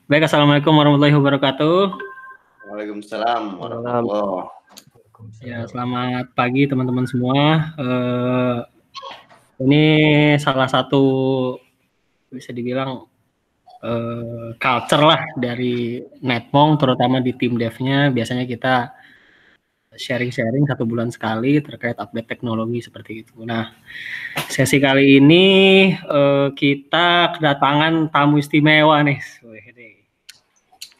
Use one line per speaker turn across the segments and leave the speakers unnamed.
Baik, assalamualaikum warahmatullahi wabarakatuh.
Waalaikumsalam warahmatullahi.
Ya, selamat pagi teman-teman semua. Ini salah satu bisa dibilang culture lah dari Netmong, terutama di tim devnya. Biasanya kita sharing-sharing 1 bulan sekali terkait update teknologi seperti itu. Nah, sesi kali ini kita kedatangan tamu istimewa nih.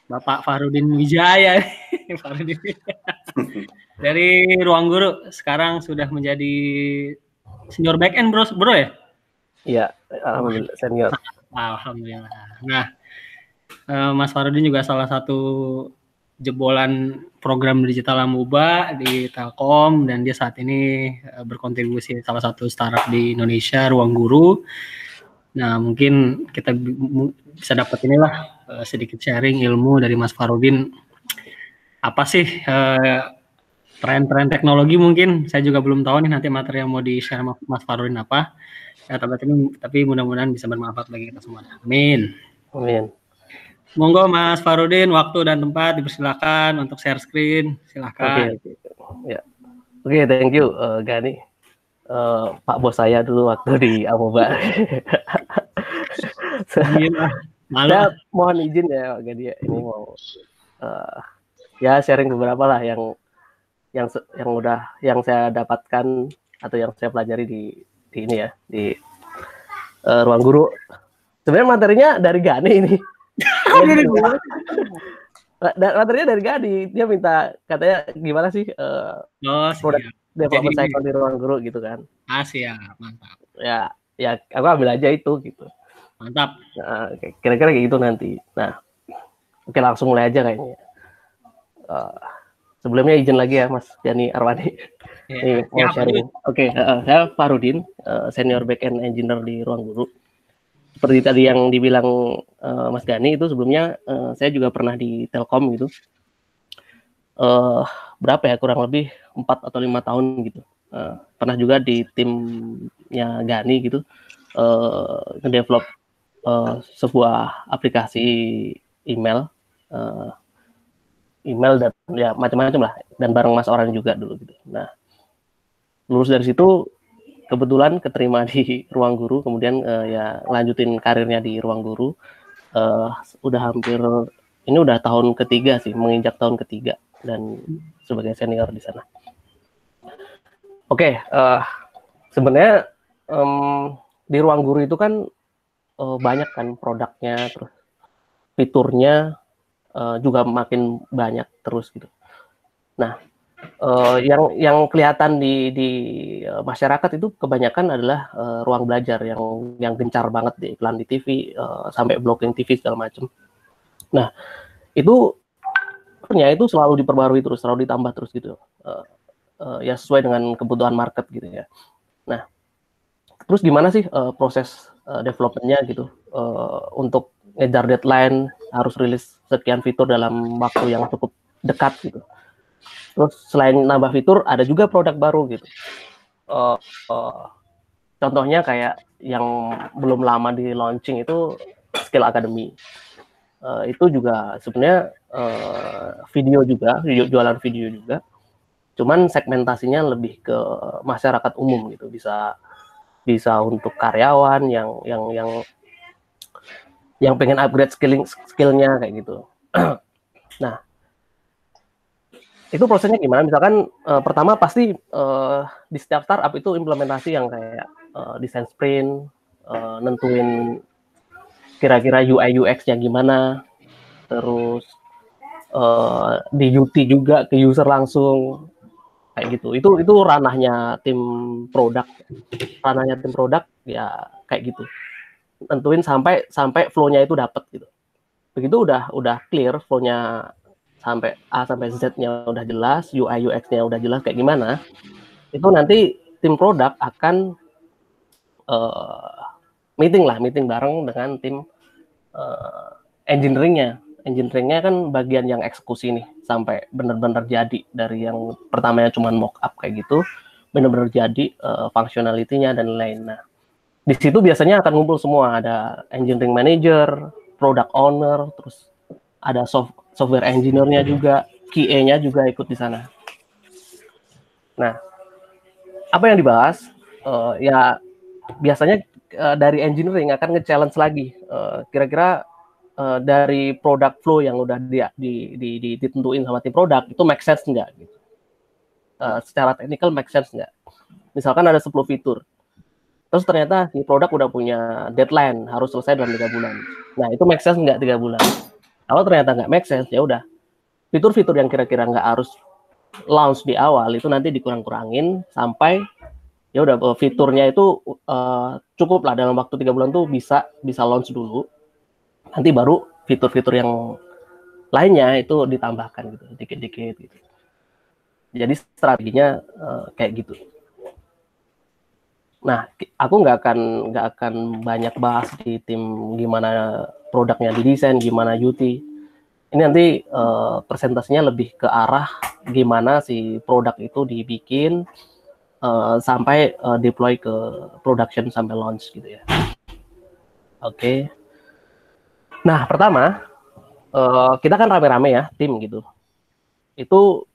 Bapak Farudin Wijaya dari Ruang Guru, sekarang sudah menjadi senior back end bro ya?
Iya, alhamdulillah senior.
Alhamdulillah. Nah, Mas Farudin juga salah satu jebolan program digital Amuba di Telkom, dan dia saat ini berkontribusi salah satu startup di Indonesia, Ruang Guru. Nah, mungkin kita bisa dapat inilah sedikit sharing ilmu dari Mas Farudin. Apa sih tren-tren teknologi, mungkin saya juga belum tahu nih nanti materi yang mau di-share Mas Farudin apa. Ya, tapi mudah-mudahan bisa bermanfaat bagi kita semua. Amin.
Amin.
Monggo Mas Farudin, waktu dan tempat dipersilakan untuk share screen. Silakan.
Oke. Ya. Oke, thank you Gani. Pak bos saya dulu waktu di Amuba. Saya mohon izin ya Pak Gani, ini mau ya sharing beberapa lah yang saya dapatkan atau yang saya pelajari di ini ya, di Ruang Guru. Sebenarnya materinya dari Gani ini. Materinya dari Gani, dia minta katanya gimana sih produk development cycle di Ruang Guru gitu kan.
Siap, mantap.
Ya aku ambil aja itu gitu.
Mantap.
Nah, kira-kira kayak gitu nanti. Nah, oke, langsung mulai aja kayaknya. Sebelumnya izin lagi ya Mas Jani Arwani. Ini mau sharing. Oke, saya Farudin, senior backend engineer di Ruang Guru. Seperti tadi yang dibilang Mas Gani, itu sebelumnya saya juga pernah di Telkom gitu. Berapa ya, kurang lebih 4 atau 5 tahun gitu. Pernah juga di timnya Gani gitu, ngedevelop sebuah aplikasi email dan ya macam-macam lah, dan bareng Mas Orang juga dulu gitu. Nah, lulus dari situ kebetulan keterima di Ruang Guru, kemudian ya lanjutin karirnya di Ruang Guru. Udah tahun ketiga sih, menginjak tahun ketiga, dan sebagai senior di sana. Oke, sebenarnya di Ruang Guru itu kan banyak kan produknya, terus fiturnya juga makin banyak terus gitu. Nah, yang kelihatan di masyarakat itu kebanyakan adalah ruang belajar yang gencar banget, di iklan di TV sampai blocking TV segala macam. Nah, itu selalu diperbarui terus, selalu ditambah terus gitu. Ya sesuai dengan kebutuhan market gitu ya. Nah, terus gimana sih proses development-nya gitu, untuk ngejar deadline, harus rilis sekian fitur dalam waktu yang cukup dekat gitu. Terus selain nambah fitur, ada juga produk baru gitu. Contohnya kayak yang belum lama di launching itu Skill Academy. Itu juga sebenarnya jualan video juga. Cuman segmentasinya lebih ke masyarakat umum gitu. Bisa untuk karyawan yang pengen upgrade skillnya kayak gitu. Nah, itu prosesnya gimana? Misalkan pertama pasti di setiap startup itu implementasi yang kayak desain sprint, nentuin kira-kira UI UX-nya gimana, terus di UT juga ke user langsung kayak gitu. Itu ranahnya tim produk ya kayak gitu. Tentuin sampai flow-nya itu dapat gitu. Begitu udah clear flow-nya, sampai A sampai Z-nya udah jelas, UI UX-nya udah jelas kayak gimana, itu nanti tim produk akan meeting bareng dengan tim engineering-nya. Engineering-nya kan bagian yang eksekusi nih, sampai benar-benar jadi, dari yang pertamanya cuma mock up kayak gitu, benar-benar jadi functionality-nya dan lain. Nah, di situ biasanya akan ngumpul semua, ada engineering manager, product owner, terus ada software engineer-nya juga, QA-nya juga ikut di sana. Nah, apa yang dibahas? Ya biasanya dari engineering akan nge-challenge lagi. Kira-kira dari product flow yang udah ditentuin sama tim produk itu make sense nggak? Gitu. Secara technical make sense nggak? Misalkan ada 10 fitur. Terus ternyata si produk udah punya deadline, harus selesai dalam 3 bulan. Nah, itu make sense nggak 3 bulan? Kalau ternyata nggak make sense, ya udah. Fitur-fitur yang kira-kira nggak harus launch di awal, itu nanti dikurang-kurangin sampai ya udah fiturnya itu cukup lah dalam waktu 3 bulan tuh bisa launch dulu. Nanti baru fitur-fitur yang lainnya itu ditambahkan gitu, dikit-dikit gitu. Jadi strateginya kayak gitu. Nah, aku nggak akan banyak bahas di tim gimana produknya didesain, gimana UT. Ini nanti presentasinya lebih ke arah gimana si produk itu dibikin sampai deploy ke production sampai launch gitu ya. Oke. Nah, pertama kita kan rame-rame ya tim gitu. Itu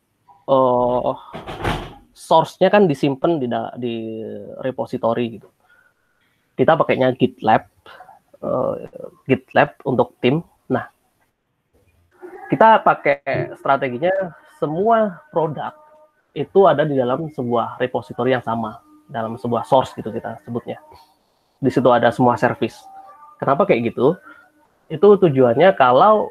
source-nya kan disimpan di repository gitu. Kita pakainya GitLab untuk tim. Nah, kita pakai strateginya semua produk itu ada di dalam sebuah repository yang sama, dalam sebuah source gitu kita sebutnya. Di situ ada semua service. Kenapa kayak gitu? Itu tujuannya kalau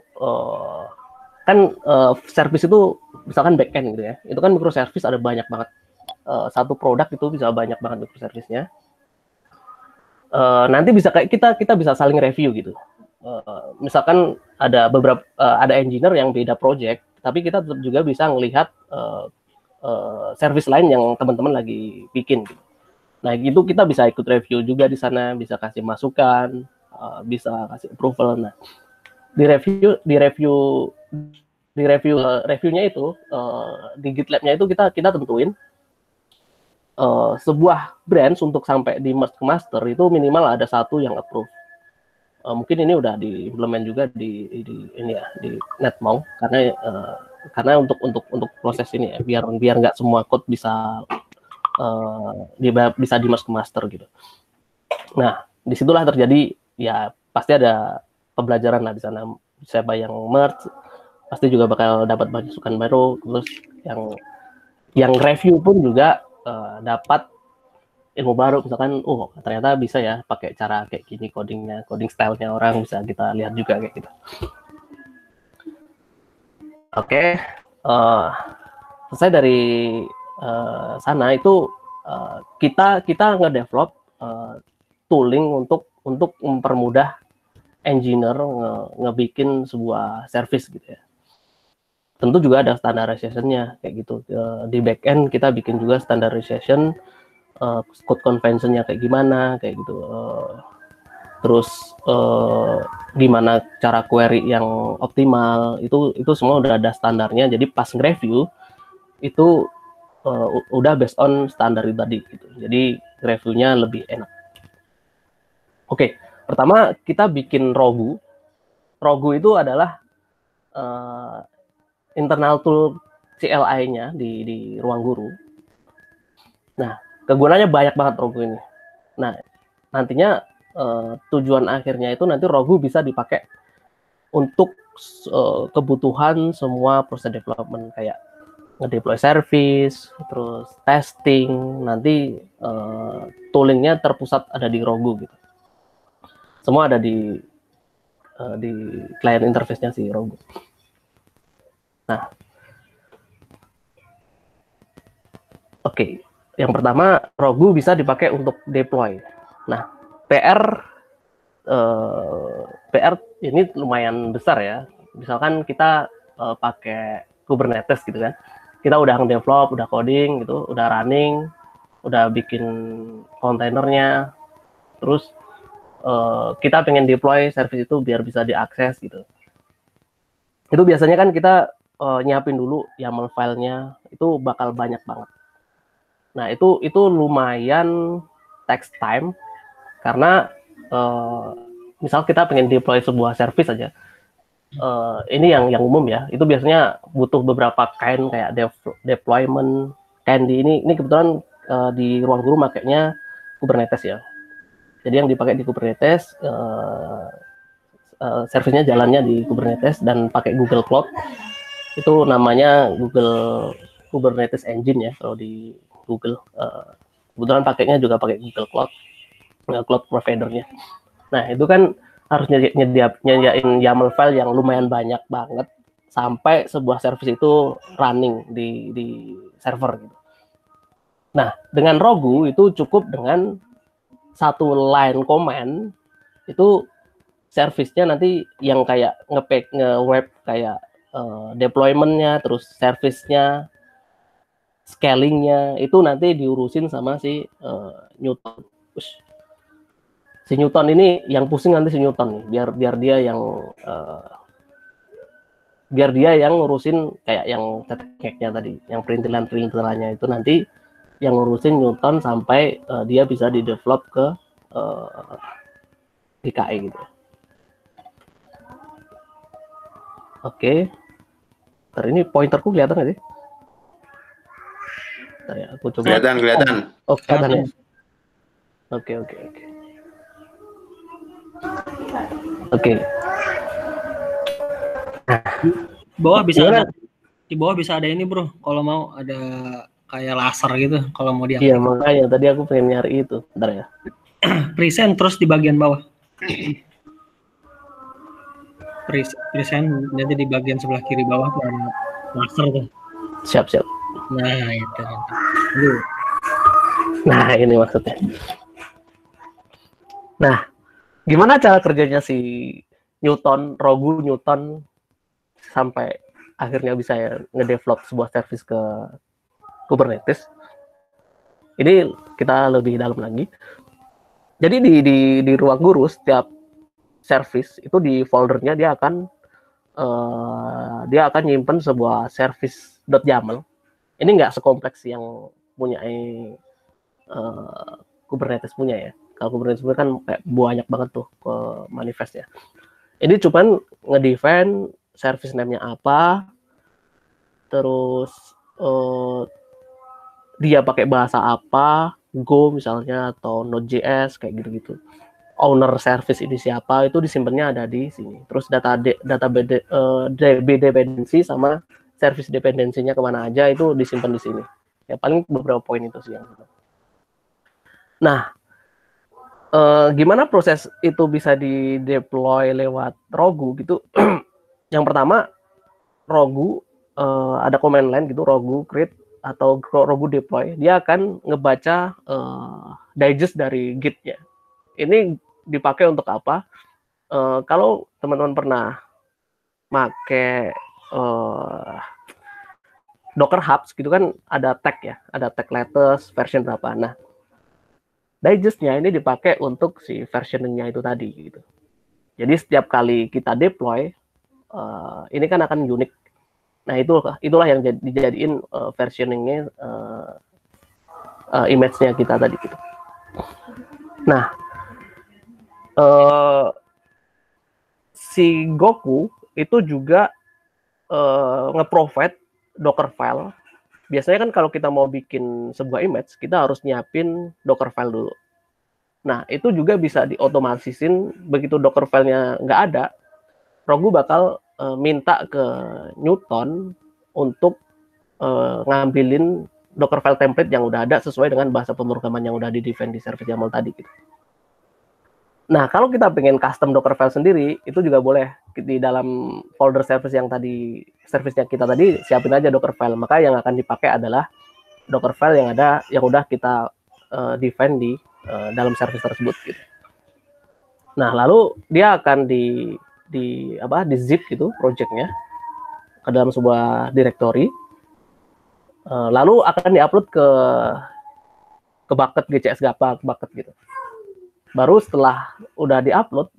service itu misalkan backend gitu ya, itu kan microservice ada banyak banget. Satu produk itu bisa banyak banget microservice-nya. Nanti bisa kayak kita bisa saling review gitu. Misalkan ada ada engineer yang beda project, tapi kita juga bisa melihat service lain yang teman-teman lagi bikin gitu. Nah, itu kita bisa ikut review juga di sana, bisa kasih masukan, bisa kasih approval. Nah, reviewnya itu di GitLab-nya itu kita tentuin sebuah branch untuk sampai di merge ke master itu minimal ada satu yang approve. Mungkin ini udah diimplement juga di NetMong karena untuk proses ini ya, biar nggak semua code bisa di merge ke master gitu. Nah, disitulah terjadi ya pasti ada pembelajaran lah di sana. Siapa yang merge pasti juga bakal dapat masukan baru, terus yang review pun juga dapat ilmu baru, misalkan ternyata bisa ya pakai cara kayak gini coding style-nya orang bisa kita lihat juga kayak gitu. Oke. Selesai dari sana itu kita ngedevelop tooling untuk mempermudah engineer ngebikin sebuah service gitu ya. Tentu juga ada standardization-nya kayak gitu. Di backend kita bikin juga standardization, code convention-nya kayak gimana kayak gitu. Terus gimana cara query yang optimal, itu semua udah ada standarnya. Jadi pas nge-review itu udah based on standar tadi gitu. Jadi reviewnya lebih enak. Oke, pertama kita bikin Rogu. Rogu itu adalah internal tool CLI-nya di ruang guru. Nah, kegunaannya banyak banget Rogu ini. Nah, nantinya tujuan akhirnya itu nanti Rogu bisa dipakai untuk kebutuhan semua proses development kayak nge-deploy service, terus testing, nanti toolingnya terpusat ada di Rogu gitu. Semua ada di client interface-nya si Rogu. Nah, oke. Yang pertama, Rogu bisa dipakai untuk deploy. Nah, PR ini lumayan besar ya. Misalkan kita pakai Kubernetes gitu kan. Kita udah nge-develop, udah coding gitu, udah running, udah bikin kontainernya. Terus kita pengen deploy service itu biar bisa diakses gitu. Itu biasanya kan kita nyiapin dulu YAML filenya, itu bakal banyak banget. Nah, itu lumayan takes time karena misal kita pengen deploy sebuah service aja, ini yang umum ya. Itu biasanya butuh beberapa kind kayak deployment, candy. Ini kebetulan di ruang guru makanya Kubernetes ya. Jadi yang dipakai di Kubernetes, servisnya jalannya di Kubernetes dan pakai Google Cloud. Itu namanya Google Kubernetes Engine ya kalau di Google. Kebetulan pakainya juga pakai Google Cloud, cloud providernya. Nah itu kan harus nyediain YAML file yang lumayan banyak banget sampai sebuah service itu running di server gitu. Nah dengan Rogu itu cukup dengan satu line command itu service-nya nanti yang kayak nge-web kayak deployment-nya, terus service-nya, scaling-nya itu nanti diurusin sama si Newton. Si Newton ini yang pusing nanti si Newton nih, biar dia yang ngurusin kayak yang tekniknya tadi, yang perintilannya itu nanti yang ngurusin Newton sampai dia bisa di-develop ke DKE gitu. Oke. Ntar ini pointerku kelihatan nggak sih? Ntar ya, aku coba.
Kelihatan.
Oh, kelihatan ya. Oke.
Di bawah bisa ada ini bro, kalau mau ada kayak laser gitu kalau mau diaktifkan.
Iya makanya tadi aku pengen nyari itu. Bentar ya.
Present terus di bagian bawah. Present nanti di bagian sebelah kiri bawah tuh ada laser tuh.
Siap.
Nah itu.
Nah ini maksudnya. Nah gimana cara kerjanya si Rogu Newton sampai akhirnya bisa ya ngedevelop sebuah service ke Kubernetes? Ini kita lebih dalam lagi. Jadi di ruang guru setiap service itu di foldernya dia akan nyimpen sebuah service.yaml. Ini nggak sekompleks yang punya Kubernetes punya ya. Kalau Kubernetes punya kan kayak banyak banget tuh ke manifestnya. Ini cuman ngedefine service name-nya apa, terus dia pakai bahasa apa, Go misalnya atau Node.js kayak gitu-gitu. Owner service ini siapa itu disimpannya ada di sini. Terus DB dependency sama service dependensinya kemana aja itu disimpan di sini. Ya paling beberapa poin itu sih yang. Nah, gimana proses itu bisa di deploy lewat Rogu gitu? Yang pertama, Rogu ada command line gitu, Rogu create atau Rogu deploy. Dia akan ngebaca digest dari Git-nya. Ini dipakai untuk apa? Kalau teman-teman pernah pakai Docker Hubs gitu kan ada tag ya, ada tag latest version berapa. Nah, digest-nya ini dipakai untuk si versioning-nya itu tadi gitu. Jadi setiap kali kita deploy, ini kan akan unik. Nah itulah yang dijadiin versioning-nya image-nya kita tadi gitu. Nah, si Goku itu juga nge-provide Docker file. Biasanya kan kalau kita mau bikin sebuah image, kita harus nyiapin Docker file dulu. Nah, itu juga bisa diotomasisin, begitu Docker file-nya nggak ada, Rogu bakal minta ke Newton untuk ngambilin Docker file template yang udah ada sesuai dengan bahasa pemrograman yang udah di-define di service YAML tadi gitu. Nah, kalau kita pengen custom Docker file sendiri, itu juga boleh di dalam folder service yang tadi, service-nya kita tadi, siapin aja Docker file. Maka yang akan dipakai adalah Docker file yang udah kita define di dalam service tersebut gitu. Nah, lalu dia akan di zip gitu project-nya ke dalam sebuah directory. Lalu akan diupload ke bucket GCS bucket gitu. Baru setelah udah diupload,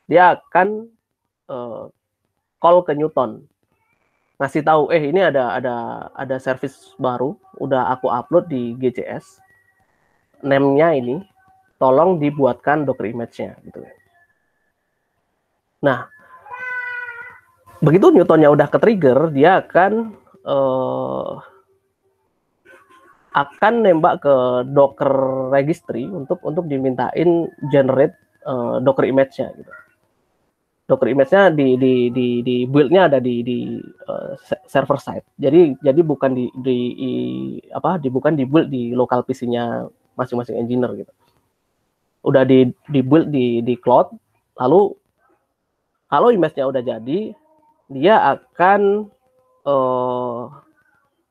dia akan call ke Newton, ngasih tahu, ini ada service baru, udah aku upload di GCS, name-nya ini, tolong dibuatkan Docker image-nya gitu. Nah, Begitu Newtonnya udah ke-trigger, dia akan nembak ke Docker registry untuk dimintain generate Docker image-nya gitu. Docker image-nya di build-nya ada di server side. Jadi bukan bukan di build di local PC-nya masing-masing engineer gitu. Udah di build di cloud. Lalu kalau image-nya udah jadi, dia akan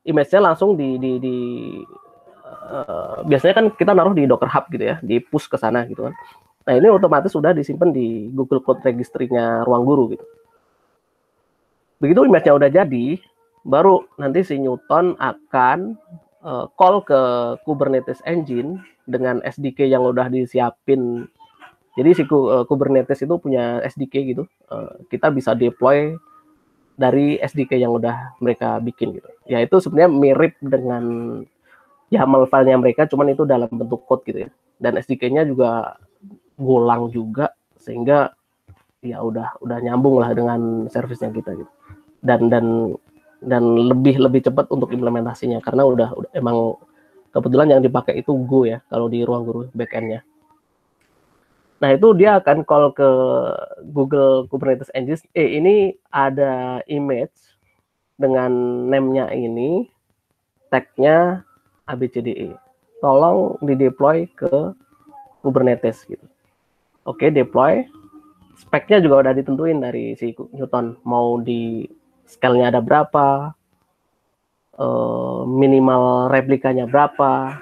image-nya langsung biasanya kan kita naruh di Docker Hub gitu ya, di push ke sana gitu kan. Nah, ini otomatis sudah disimpan di Google Cloud Registry-nya Ruangguru gitu. Begitu image-nya udah jadi, baru nanti si Newton akan call ke Kubernetes Engine dengan SDK yang udah disiapin. Jadi si Kubernetes itu punya SDK gitu. Kita bisa deploy dari SDK yang udah mereka bikin gitu. Ya itu sebenarnya mirip dengan YAML filenya mereka, cuman itu dalam bentuk code gitu ya. Dan SDK-nya juga Golang juga, sehingga ya udah nyambung lah dengan servisnya kita gitu. Dan lebih cepat untuk implementasinya karena udah emang kebetulan yang dipakai itu Go ya kalau di Ruangguru backend-nya. Nah, itu dia akan call ke Google Kubernetes Engine. Ini ada image dengan name-nya ini, tag-nya ABCDE. Tolong di-deploy ke Kubernetes gitu. Oke, deploy. Spek-nya juga udah ditentuin dari si Newton. Mau di scale-nya ada berapa, minimal replikanya berapa,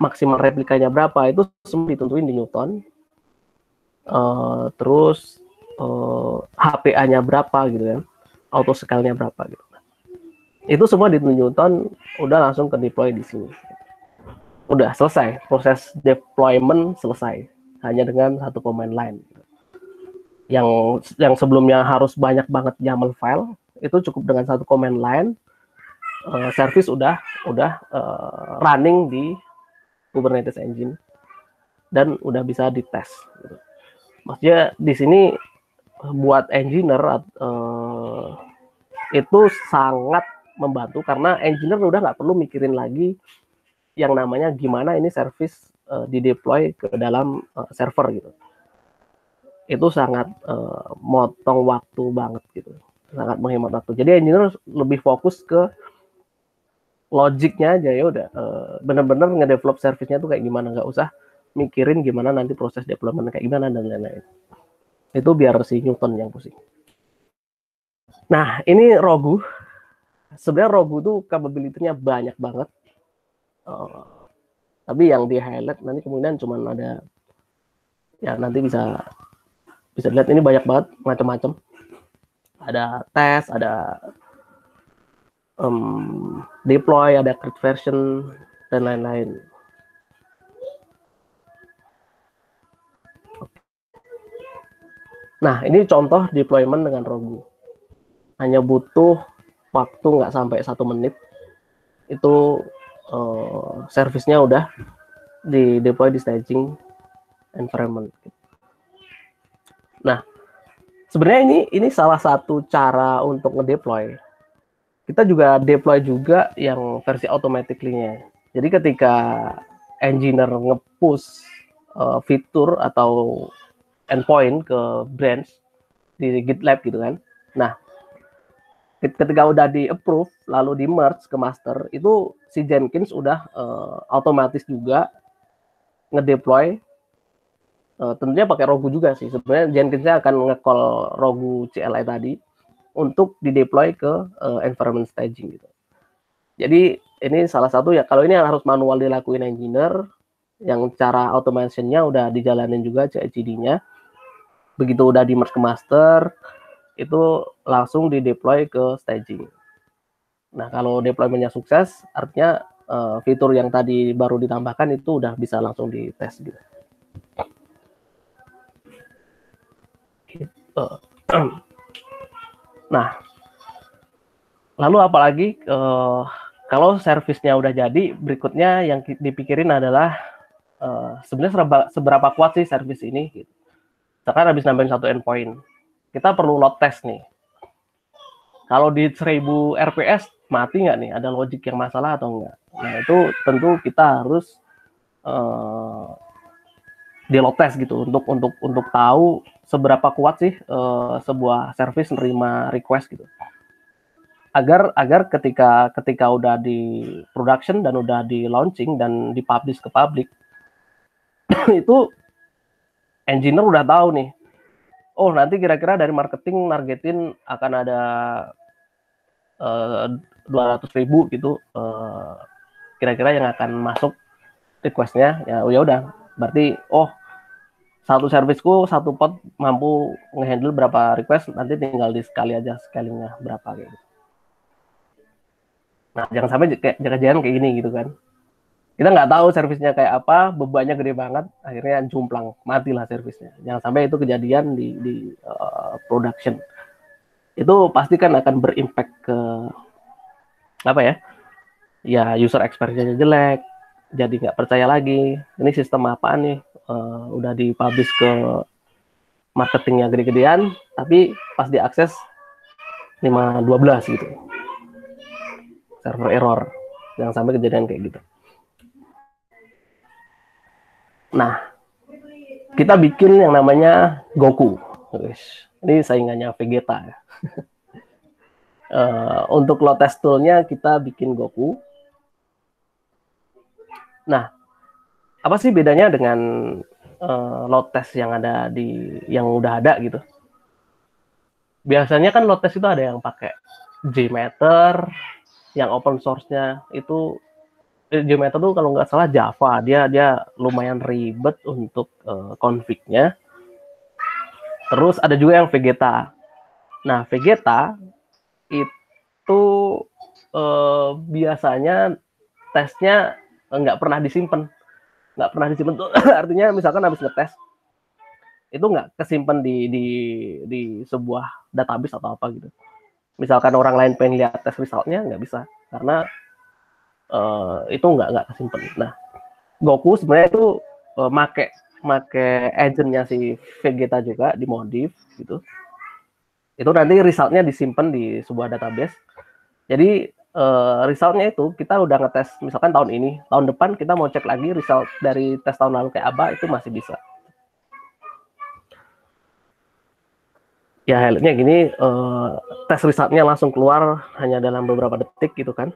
maksimal replikanya berapa, itu semua ditentuin di Newton. Terus HPA-nya berapa gitu kan, auto scale-nya berapa gitu. Itu semua ditentuin Newton, udah langsung ke deploy di sini. Udah selesai, proses deployment selesai. Hanya dengan satu command line. Yang sebelumnya harus banyak banget YAML file, itu cukup dengan satu command line. Service udah running di Kubernetes Engine dan udah bisa dites. Maksudnya di sini buat engineer itu sangat membantu karena engineer udah nggak perlu mikirin lagi yang namanya gimana ini service dideploy ke dalam server gitu. Itu sangat motong waktu banget gitu, sangat menghemat waktu. Jadi engineer lebih fokus ke logiknya aja, ya udah bener-bener ngedevelop service-nya tuh kayak gimana, nggak usah mikirin gimana nanti proses deployment kayak gimana dan lain-lain. Itu biar si Newton yang pusing. Nah, ini Rogu. Sebenarnya Rogu tuh capability-nya banyak banget. Tapi yang di highlight nanti kemudian cuman ada, ya nanti bisa dilihat ini banyak banget macam-macam. Ada tes, ada deploy, ada create version dan lain-lain. Nah, ini contoh deployment dengan Rogu. Hanya butuh waktu nggak sampai 1 menit. Itu servisnya udah di deploy di staging environment. Nah, sebenarnya ini salah satu cara untuk ngedeploy. Kita juga deploy juga yang versi automatically-nya. Jadi ketika engineer nge-push fitur atau endpoint ke branch di GitLab gitu kan. Nah, ketika udah di-approve, lalu di-merge ke master, itu si Jenkins udah otomatis juga ngedeploy. Tentunya pakai Rogu juga sih. Sebenarnya Jenkinsnya akan nge-call Rogu CLI tadi untuk dideploy ke environment staging gitu. Jadi ini salah satu ya, kalau ini yang harus manual dilakuin engineer, yang cara automation-nya udah dijalanin juga CI/CD-nya. Begitu udah di-merge ke master, itu langsung dideploy ke staging. Nah, kalau deployment-nya sukses, artinya fitur yang tadi baru ditambahkan itu udah bisa langsung dites gitu. Nah, lalu apalagi kalau servisnya udah jadi, berikutnya yang dipikirin adalah sebenarnya seberapa kuat sih servis ini gitu. Misalkan habis nambahin 1 endpoint, kita perlu load test nih. Kalau di 1000 RPS mati nggak nih? Ada logic yang masalah atau enggak? Nah itu tentu kita harus di load test gitu untuk tahu seberapa kuat sih sebuah service nerima request gitu. Agar ketika udah di production dan udah di launching dan dipublish ke publik itu engineer udah tahu nih, oh nanti kira-kira dari marketing nargetin akan ada 200.000 gitu kira-kira yang akan masuk requestnya, ya udah berarti satu servisku satu pot mampu ngehandle berapa request, nanti tinggal di sekali aja scalingnya berapa kayak gitu. Nah jangan sampai jangan kayak gini gitu kan, kita nggak tahu servisnya kayak apa, bebannya gede banget, akhirnya jumplang, matilah servisnya. Jangan sampai itu kejadian di production. Itu pasti kan akan berimpact ke apa ya? Ya user experience-nya jelek, jadi nggak percaya lagi. Ini sistem apaan nih? Udah dipublish ke marketingnya gede-gedean, tapi pas diakses 512 gitu. Server error. Jangan sampai kejadian kayak gitu. Nah, kita bikin yang namanya Goku. Ini saingannya Vegeta ya. Untuk load test tool-nya kita bikin Goku. Nah, apa sih bedanya dengan load test yang udah ada gitu? Biasanya kan load test itu ada yang pakai JMeter, yang open source-nya itu JMeter tuh kalau nggak salah Java, dia lumayan ribet untuk config-nya. Terus ada juga yang Vegeta. Nah, Vegeta itu biasanya tesnya nggak pernah disimpan. Nggak pernah disimpan tuh artinya misalkan habis ngetes itu nggak kesimpan di sebuah database atau apa gitu. Misalkan orang lain pengen lihat tes resultnya nggak bisa karena itu nggak kesimpan. Nah, Goku sebenarnya itu make agentnya si Vegeta juga dimodif gitu. Itu nanti resultnya disimpan di sebuah database. Jadi resultnya itu kita udah ngetes misalkan tahun ini, tahun depan kita mau cek lagi result dari tes tahun lalu kayak apa, itu masih bisa. Ya highlightnya gini, tes resultnya langsung keluar hanya dalam beberapa detik gitu kan.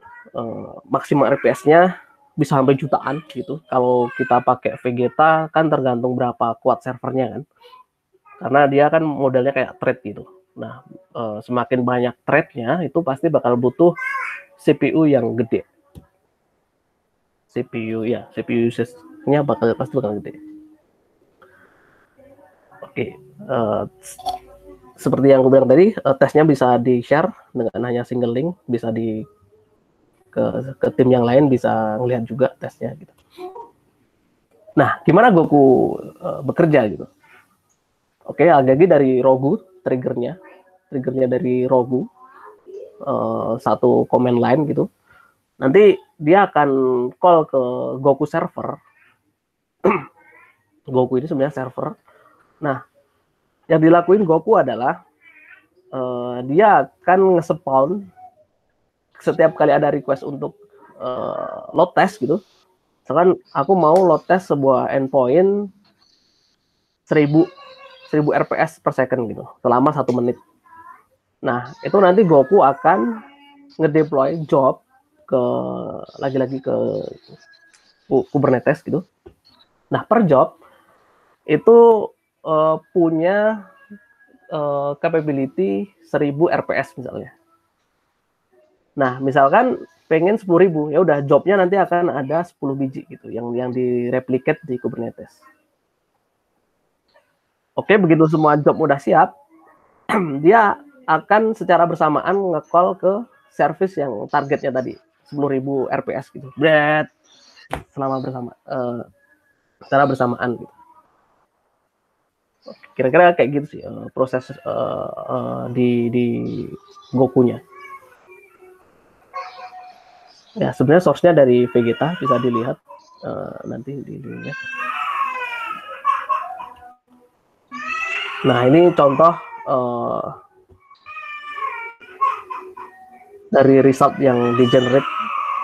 Maksimal RPS-nya bisa sampai jutaan gitu. Kalau kita pakai Vegeta kan tergantung berapa kuat servernya kan. Karena dia kan modelnya kayak thread gitu. Nah, semakin banyak thread-nya itu pasti bakal butuh CPU yang gede. CPU usage-nya pasti bakal gede. Oke, seperti yang gue bilang tadi, tesnya bisa di-share dengan hanya single link, bisa ke tim yang lain bisa ngelihat juga tesnya gitu. Nah, gimana Goku bekerja gitu? Oke, lagi dari Rogu triggernya dari Rogu, satu command line gitu. Nanti dia akan call ke Goku server. Goku ini sebenarnya server. Nah, yang dilakuin Goku adalah dia akan nge-spawn setiap kali ada request untuk load test gitu. Misalkan aku mau load test sebuah endpoint 1000 RPS per second gitu selama 1 menit. Nah, itu nanti Goku akan ngedeploy job lagi-lagi ke Kubernetes gitu. Nah, per job itu punya capability 1000 RPS misalnya. Nah, misalkan pengen 10.000, ya udah jobnya nanti akan ada 10 biji gitu yang direplicate di Kubernetes. Oke, begitu semua job udah siap, dia akan secara bersamaan nge-call ke service yang targetnya tadi 10.000 RPS gitu. Bret, secara bersamaan gitu. Kira-kira kayak gitu sih proses di Goku-nya. Ya, sebenarnya source-nya dari Vegeta, bisa dilihat nanti di linknya. Nah, ini contoh dari result yang di generate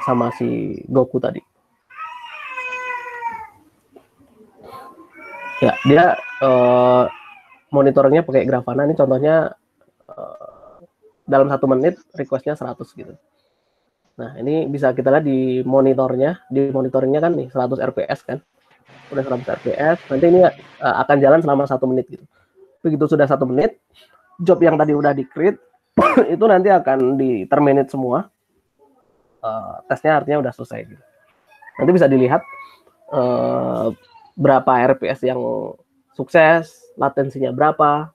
sama si Goku tadi. Ya, dia monitornya pakai Grafana. Ini contohnya dalam 1 menit requestnya 100 gitu. Nah, ini bisa kita lihat di monitornya. Di monitoringnya kan nih 100 RPS kan. Udah 100 RPS. Nanti ini akan jalan selama 1 menit gitu. Begitu sudah 1 menit, job yang tadi udah di-create itu nanti akan di-terminate semua. Tesnya artinya udah selesai gitu. Nanti bisa dilihat berapa RPS yang sukses, latensinya berapa,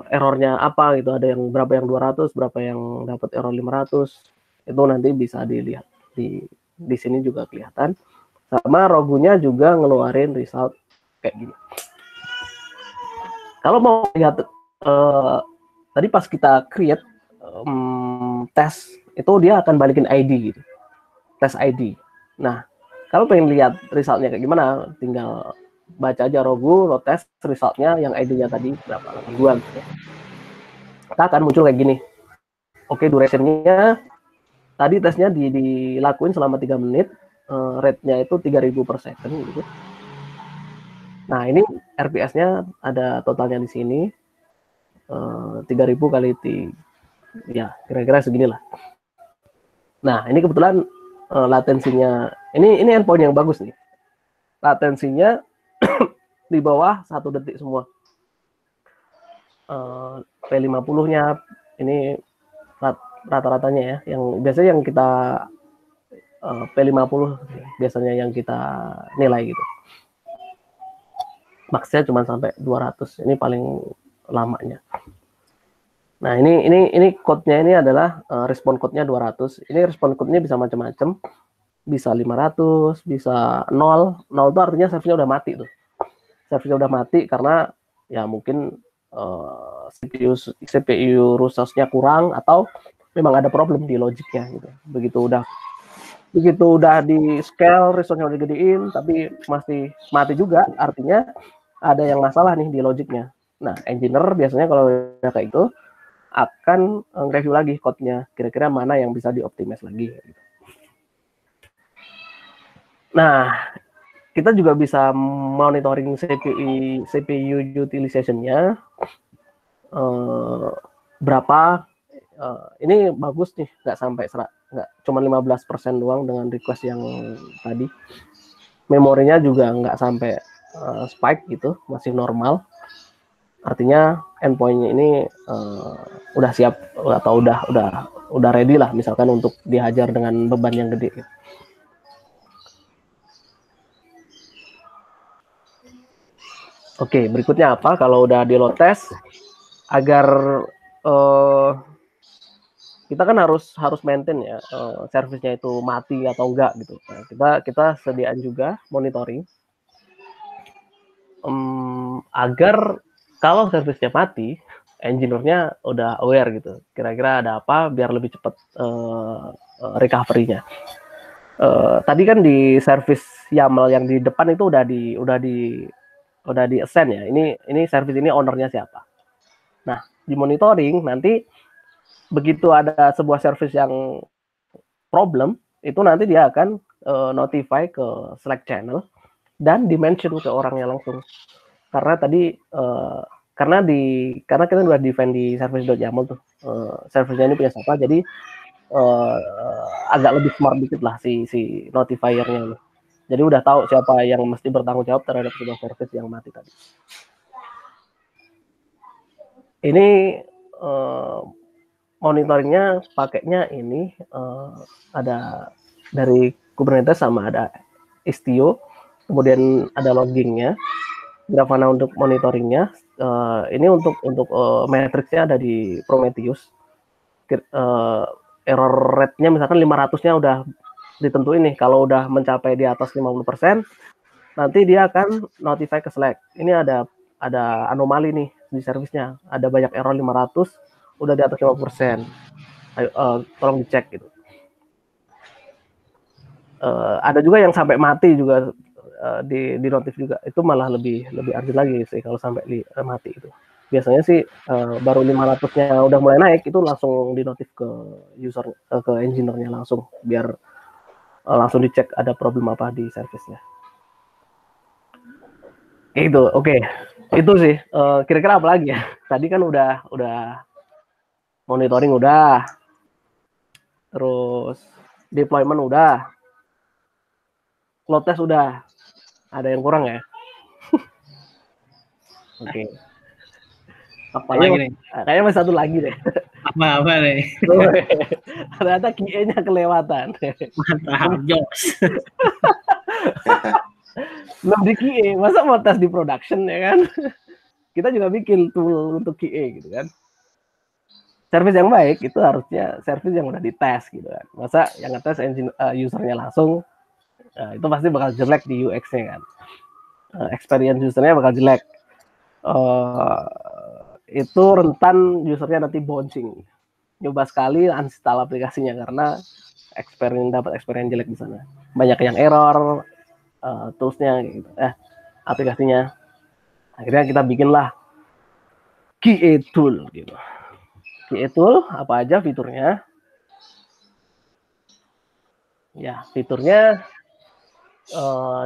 errornya apa gitu, ada yang berapa yang 200, berapa yang dapat error 500. Itu nanti bisa dilihat di sini juga kelihatan. Sama Rogunya juga ngeluarin result kayak gini. Kalau mau lihat tadi pas kita create tes itu dia akan balikin ID gitu. Tes ID. Nah, kalau pengen lihat resultnya kayak gimana, tinggal baca aja Rogu, lo tes resultnya yang ID-nya tadi berapa, 8 gitu. Kita akan muncul kayak gini. Oke, duration-nya tadi tesnya dilakuin selama 3 menit, rate-nya itu 3000 per second gitu. Nah, ini RPS-nya ada totalnya di sini. 3000 kali ya kira-kira seginilah. Nah, ini kebetulan latensinya ini endpoint yang bagus nih. Latensinya di bawah 1 detik semua. P50-nya ini rata-ratanya ya. Yang biasanya yang kita P50 biasanya yang kita nilai gitu. Maksnya cuma sampai 200. Ini paling lamanya. Nah, ini code-nya ini adalah respon code-nya 200. Ini respon code-nya bisa macam-macam. Bisa 500, bisa 0. 0 itu artinya service-nya udah mati tuh. Service-nya udah mati karena ya mungkin CPU resource-nya kurang atau memang ada problem di logiknya gitu. Begitu udah di scale, resource-nya udah digedein tapi masih mati juga, artinya ada yang masalah nih di logiknya. Nah, engineer biasanya kalau udah kayak itu akan review lagi code-nya, kira-kira mana yang bisa dioptimize lagi gitu. Nah, kita juga bisa monitoring CPU utilization-nya berapa. Ini bagus nih, nggak cuma 15% doang dengan request yang tadi. Memorinya juga nggak sampai spike gitu, masih normal. Artinya endpoint-nya ini udah siap atau udah ready lah, misalkan untuk dihajar dengan beban yang gede gitu. Oke, berikutnya apa? Kalau udah di load test, agar kita kan harus maintain ya service-nya itu mati atau enggak gitu. Nah, kita sediaan juga monitoring agar kalau service-nya mati, engineer-nya udah aware gitu. Kira-kira ada apa biar lebih cepat recovery-nya. Tadi kan di service YAML yang di depan itu udah di assign ya. Ini service ini ownernya siapa. Nah, di monitoring nanti begitu ada sebuah service yang problem, itu nanti dia akan notify ke Slack channel dan dimention ke orangnya langsung. Karena tadi karena kita udah define di service.yaml tuh, service-nya ini punya siapa, jadi agak lebih smart dikit lah si notifiernya. Jadi udah tahu siapa yang mesti bertanggung jawab terhadap sebuah service yang mati tadi. Ini monitoringnya pakainya ini ada dari Kubernetes sama ada Istio, kemudian ada loggingnya, Grafana untuk monitoringnya. Ini untuk matriksnya ada di Prometheus. Error rate-nya misalkan 500-nya udah ditentuin nih, kalau udah mencapai di atas 50%, nanti dia akan notify ke Slack. Ini ada anomali nih di service-nya, ada banyak error 500, udah di atas 50%. Ayo, tolong dicek gitu. Ada juga yang sampai mati juga di notif juga. Itu malah lebih urgent lagi sih kalau sampai mati itu. Biasanya sih baru 500-nya udah mulai naik itu langsung di notif ke user ke engineer-nya langsung biar langsung dicek ada problem apa di service-nya. Itu oke. Itu sih kira-kira apa lagi ya? Tadi kan udah monitoring udah. Terus deployment udah. Load test udah. Ada yang kurang ya? Oke.
Apa lagi nih?
Kayaknya masih satu lagi deh.
Apa nih?
Ternyata QA-nya kelewatan.
Mantap, jokes.
Belum di QA, masa mau tes di production ya kan? Kita juga bikin tool untuk QA gitu kan. Service yang baik itu harusnya service yang udah dites gitu kan. Masa yang ngetes usernya langsung, itu pasti bakal jelek di UX-nya kan. Experience usernya bakal jelek. Itu rentan usernya nanti bouncing. Nyoba sekali uninstall aplikasinya karena dapat experience jelek di sana. Banyak yang error, toolsnya gitu, aplikasinya. Akhirnya kita bikinlah QA tool gitu. QA tool apa aja fiturnya? Ya, fiturnya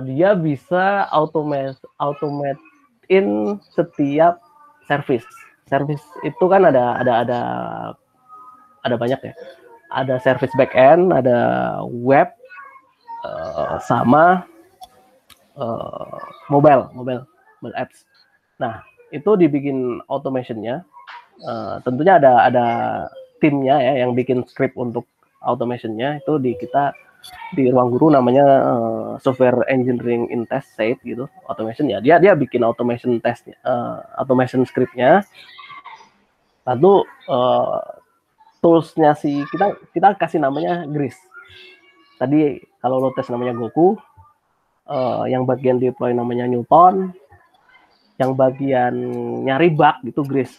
dia bisa automatein setiap service. Service itu kan ada banyak ya. Ada service backend, ada web, sama mobile apps. Nah, itu dibikin automationnya. Tentunya ada timnya ya yang bikin script untuk automationnya itu kita di ruang guru namanya software engineering in test site gitu automation ya dia bikin automation testnya automation scriptnya lalu toolsnya kita kasih namanya Gris. Tadi kalau lo tes namanya Goku, yang bagian deploy namanya Newton, yang bagian nyari bug gitu Gris.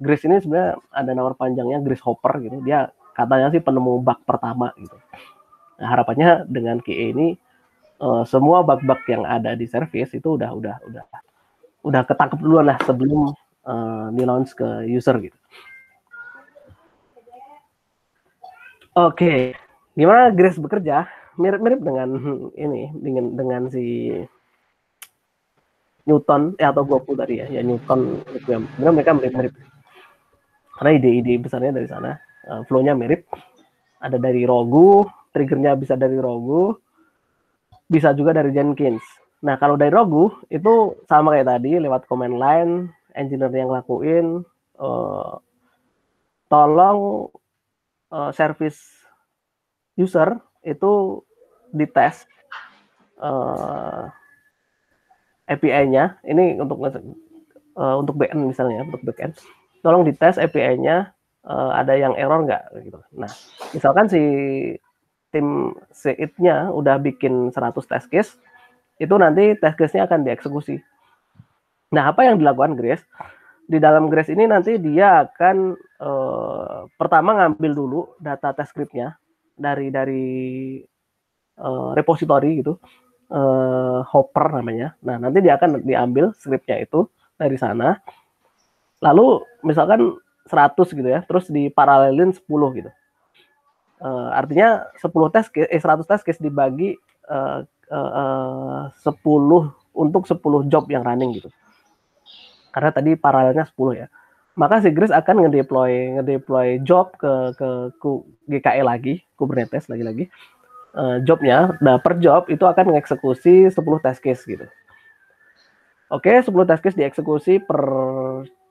Gris ini sebenarnya ada nama panjangnya Gris Hopper gitu. Dia katanya sih penemu bug pertama gitu. Nah, harapannya dengan QA ini semua bug-bug yang ada di service itu udah ketangkep duluan lah sebelum di launch ke user gitu. Oke, gimana Grace bekerja? Mirip-mirip dengan ini, dengan si Newton atau Goku tadi ya Newton. Sebenarnya mereka mirip-mirip. Karena ide-ide besarnya dari sana, flow-nya mirip. Ada dari Rogu, triggernya bisa dari Rogu, bisa juga dari Jenkins. Nah, kalau dari Rogu itu sama kayak tadi, lewat command line, engineer yang lakuin, tolong service user itu dites API-nya. Ini untuk backend misalnya, untuk backend. Tolong dites API-nya ada yang error nggak gitu. Nah, misalkan si tim CIT-nya udah bikin 100 test case, itu nanti test case-nya akan dieksekusi. Nah, apa yang dilakukan Grace? Di dalam Grace ini nanti dia akan pertama ngambil dulu data test script-nya dari repository gitu, Hopper namanya. Nah, nanti dia akan diambil script-nya itu dari sana. Lalu misalkan 100 gitu ya, terus diparalelin 10 gitu. Artinya 100 test case dibagi 10 untuk 10 job yang running gitu. Karena tadi paralelnya 10 ya. Maka si Grace akan ngedeploy job ke GKE lagi, Kubernetes lagi-lagi. Jobnya, nah per job itu akan mengeksekusi 10 test case gitu. Oke, 10 test case dieksekusi per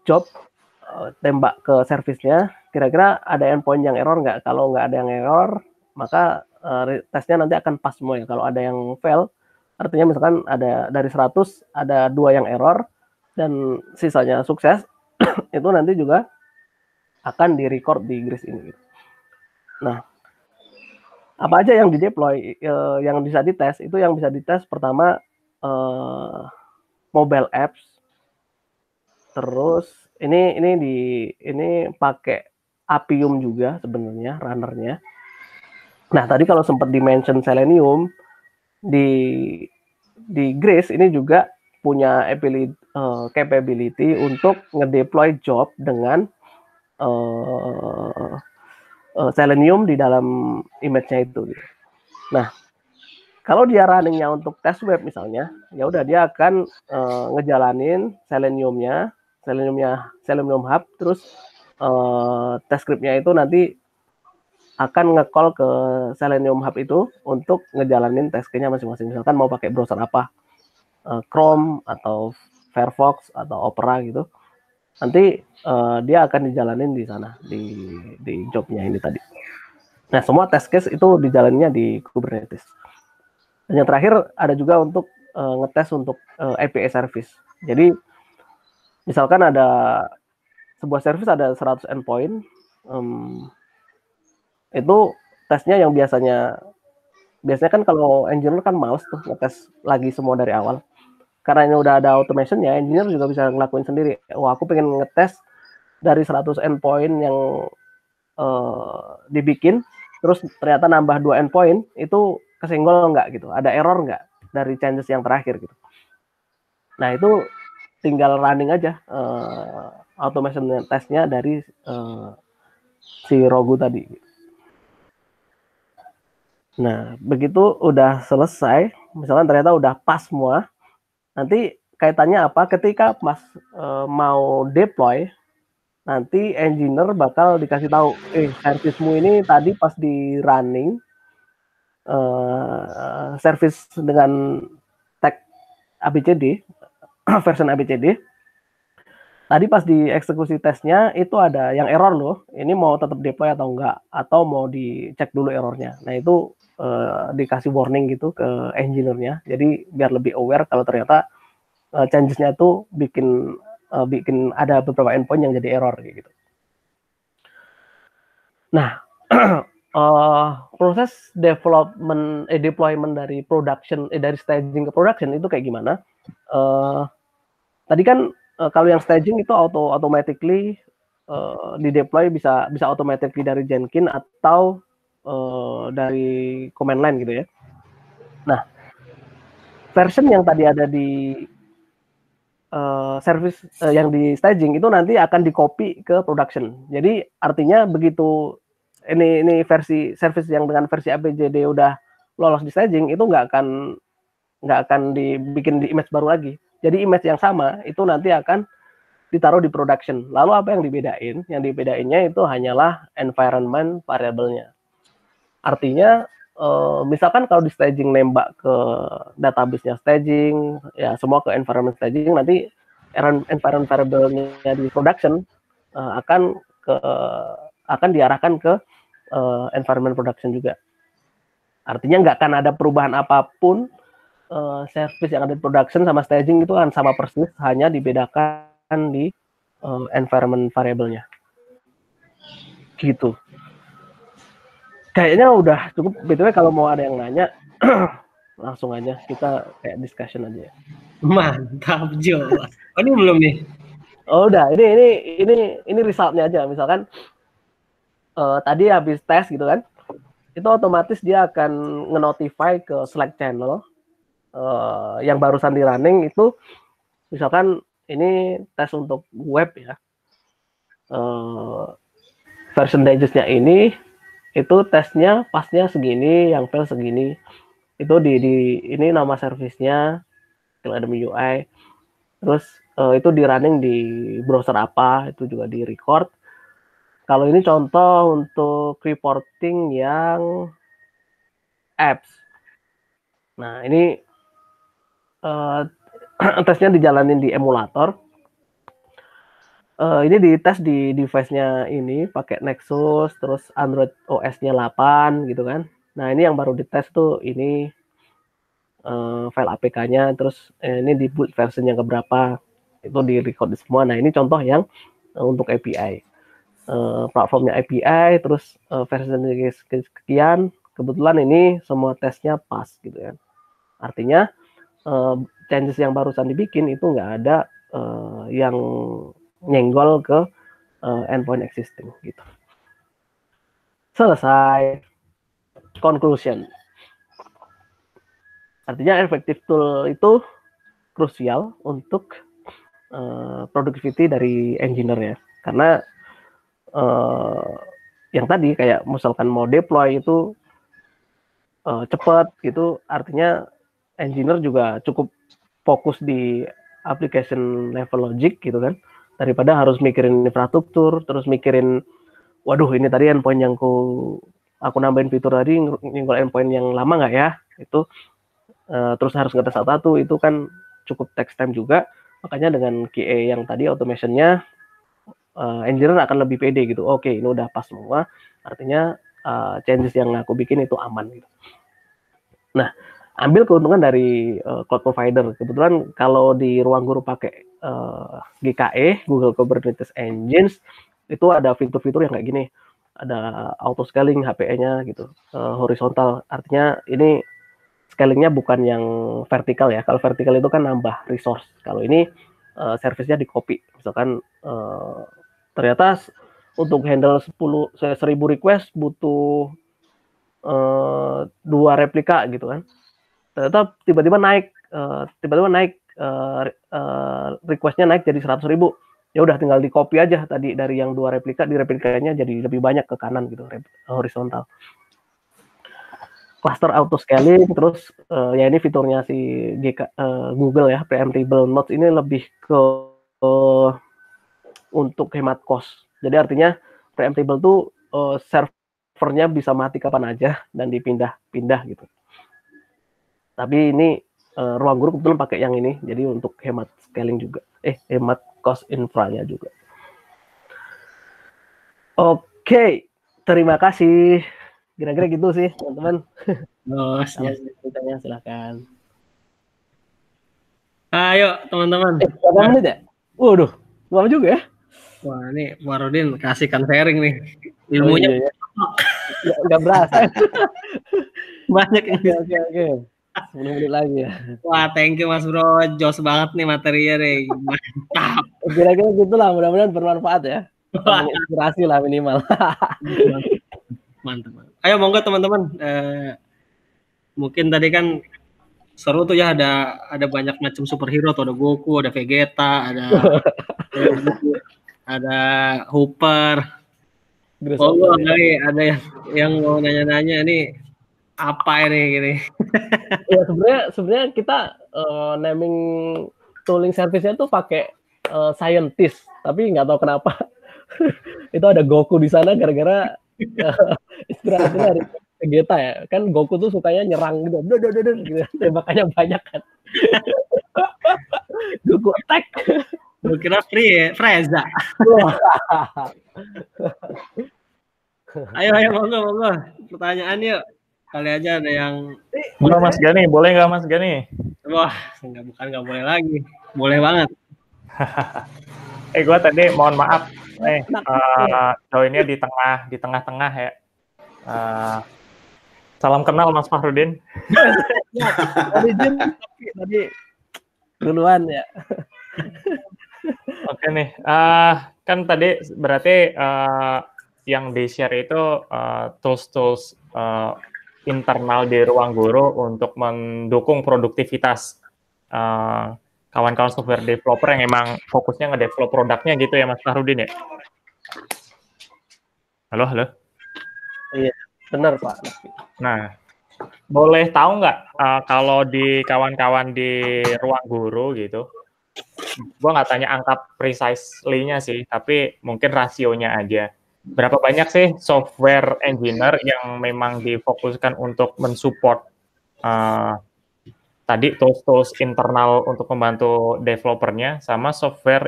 job, tembak ke service-nya, kira-kira ada endpoint yang error nggak? Kalau nggak ada yang error, maka tesnya nanti akan pas semua ya. Kalau ada yang fail, artinya misalkan ada dari 100, ada 2 yang error, dan sisanya sukses, itu nanti juga akan di-record di Grace ini. Nah, apa aja yang di-deploy, yang bisa dites, itu yang bisa dites pertama mobile apps, terus ini pakai Appium juga sebenarnya runnernya. Nah, tadi kalau sempat di-mention Selenium, di di Grace ini juga punya capability untuk ngedeploy job dengan Selenium di dalam image-nya itu. Gitu. Nah, kalau dia runningnya untuk tes web misalnya, ya udah dia akan ngejalanin Selenium Hub, terus test script-nya itu nanti akan nge-call ke Selenium Hub itu untuk ngejalanin test case-nya masing-masing. Misalkan mau pakai browser apa, Chrome atau Firefox atau Opera gitu, nanti dia akan dijalanin di sana di jobnya ini tadi. Nah, semua test case itu dijalannya di Kubernetes. Dan yang terakhir ada juga untuk ngetes untuk API service. Jadi misalkan ada sebuah service ada 100 endpoint, itu tesnya yang biasanya kan kalau engineer kan males tuh ngetes lagi semua dari awal. Karena ini udah ada automation ya, engineer juga bisa ngelakuin sendiri. Wah, aku pengen ngetes dari 100 endpoint yang dibikin, terus ternyata nambah 2 endpoint, itu kesenggol nggak gitu? Ada error nggak dari changes yang terakhir gitu? Nah, itu tinggal running aja automation testnya dari si Rogu tadi. Nah, begitu udah selesai, misalkan ternyata udah pas semua, nanti kaitannya apa? Ketika Mas mau deploy, nanti engineer bakal dikasih tahu, servicemu ini tadi pas di running, service dengan tag ABCD, version ABCD, tadi pas di eksekusi tesnya itu ada yang error loh, ini mau tetap deploy atau enggak, atau mau dicek dulu errornya. Nah, itu dikasih warning gitu ke engineer-nya, jadi biar lebih aware kalau ternyata changes-nya itu bikin ada beberapa endpoint yang jadi error gitu. Nah, proses deployment dari production dari staging ke production itu kayak gimana? Tadi kan kalau yang staging itu automatically di deploy bisa automatically dari Jenkins atau dari command line gitu ya. Nah, version yang tadi ada di service yang di staging itu nanti akan di copy ke production. Jadi artinya begitu ini versi service yang dengan versi ABCD udah lolos di staging, itu nggak akan dibikin di image baru lagi. Jadi image yang sama itu nanti akan ditaruh di production. Lalu apa yang dibedain? Yang dibedainnya itu hanyalah environment variable-nya. Artinya misalkan kalau di staging nembak ke database-nya staging, ya semua ke environment staging, nanti environment variable-nya di production akan diarahkan ke environment production juga. Artinya nggak akan ada perubahan apapun, service yang ada di production sama staging itu kan sama persis, hanya dibedakan di environment variable-nya. Gitu. Kayaknya udah cukup. BTW kalau mau ada yang nanya, langsung aja kita kayak discussion aja.
Mantap, jelas. Oh, ini belum nih?
Oh, udah. Ini resultnya aja. Misalkan tadi habis tes gitu kan, itu otomatis dia akan nge-notify ke Slack channel yang barusan di running itu, misalkan ini tes untuk web ya, version digest-nya ini itu tesnya pasnya segini, yang fail segini, itu ini nama service-nya, ada MIUI, terus itu di running di browser apa, itu juga di record. Kalau ini contoh untuk reporting yang apps. Nah, ini tesnya dijalanin di emulator. Ini dites di device-nya ini pakai Nexus, terus Android OS-nya 8 gitu kan. Nah, ini yang baru dites tuh ini file APK-nya, terus ini di boot version yang keberapa, itu di record semua. Nah, ini contoh yang untuk API. Platformnya API, terus versi sekian, kebetulan ini semua tesnya pas gitu kan. Artinya changes yang barusan dibikin itu nggak ada yang nyenggol ke endpoint existing gitu. Selesai. Conclusion. Artinya effective tool itu krusial untuk productivity dari engineer ya. Karena yang tadi kayak misalkan mau deploy itu cepat gitu, artinya engineer juga cukup fokus di application level logic gitu kan, daripada harus mikirin infrastruktur, terus mikirin, waduh ini tadi endpoint yang aku nambahin fitur tadi nyenggol endpoint yang lama nggak ya, itu terus harus ngetes satu-satu, itu kan cukup takes time juga. Makanya dengan QA yang tadi automationnya, engineer akan lebih pede gitu. Oke, ini udah pas semua, artinya changes yang aku bikin itu aman gitu. Nah, ambil keuntungan dari cloud provider. Kebetulan kalau di ruang guru pakai GKE, Google Kubernetes Engines, itu ada fitur-fitur yang kayak gini. Ada auto scaling HPE-nya gitu, horizontal. Artinya ini scalingnya bukan yang vertikal ya. Kalau vertikal itu kan nambah resource. Kalau ini service-nya di copy. Misalkan ternyata untuk handle 1000 request butuh 2 replika gitu kan. Ternyata tiba-tiba naik requestnya naik jadi 100.000. Ya udah tinggal di copy aja tadi dari yang 2 replika, di replikanya jadi lebih banyak ke kanan gitu, horizontal. Cluster auto scaling, terus ya ini fiturnya si Google ya, preemptible nodes ini lebih ke untuk hemat cost. Jadi artinya preemptible tuh servernya bisa mati kapan aja dan dipindah-pindah gitu. Tapi ini ruang guru kebetulan pakai yang ini, jadi untuk hemat scaling juga, hemat cost infranya juga. Oke, terima kasih. Kira-kira gitu sih, teman-teman.
Silakan.
Silakan.
Ayo, teman-teman.
Berapa menit ya? Waduh, lama juga ya.
Wah, ini Warudin kasihkan sharing nih. Ilmunya
nggak berasa.
Banyak yang
Oke. 10 menit lagi ya.
Wah, thank you Mas Bro. Jos banget nih materinya nih. Mantap.
Kira-kira gitulah, mudah-mudahan bermanfaat ya. Inspirasi lah minimal.
Mantap. Ayo monggo teman-teman. Mungkin tadi kan seru tuh ya, ada banyak macam superhero tuh, ada Goku, ada Vegeta, ada Hooper. Oh, ada yang mau nanya-nanya nih apa ini gini.
Ya sebenarnya kita naming tooling service-nya tuh pakai scientist, tapi nggak tahu kenapa itu ada Goku di sana gara-gara inspirasinya dari Vegeta ya. Kan Goku tuh sukanya nyerang gitu. Gitu. Tembakannya banyak kan. Goku attack.
Gue kira Frieza. Ayo monggo. Pertanyaan yuk. Kali aja ada yang.
Halo Mas Gani, boleh nggak Mas Gani?
Wah, nggak boleh lagi. Boleh banget.
Gue tadi mohon maaf nih, joinnya di tengah-tengah ya. Salam kenal Mas Fahrudin.
Tadi duluan ya.
Oke nih, kan tadi berarti yang di-share itu tools-tools internal di ruang guru untuk mendukung produktivitas kawan-kawan software developer yang emang fokusnya nge-develop produknya gitu ya Mas Fahrudin ya? Halo?
Iya, benar Pak.
Nah, boleh tahu nggak kalau di kawan-kawan di ruang guru gitu, gue nggak tanya angka precisely-nya sih, tapi mungkin rasionya aja. Berapa banyak sih software engineer yang memang difokuskan untuk mensupport tadi tools-tools internal untuk membantu developernya, sama software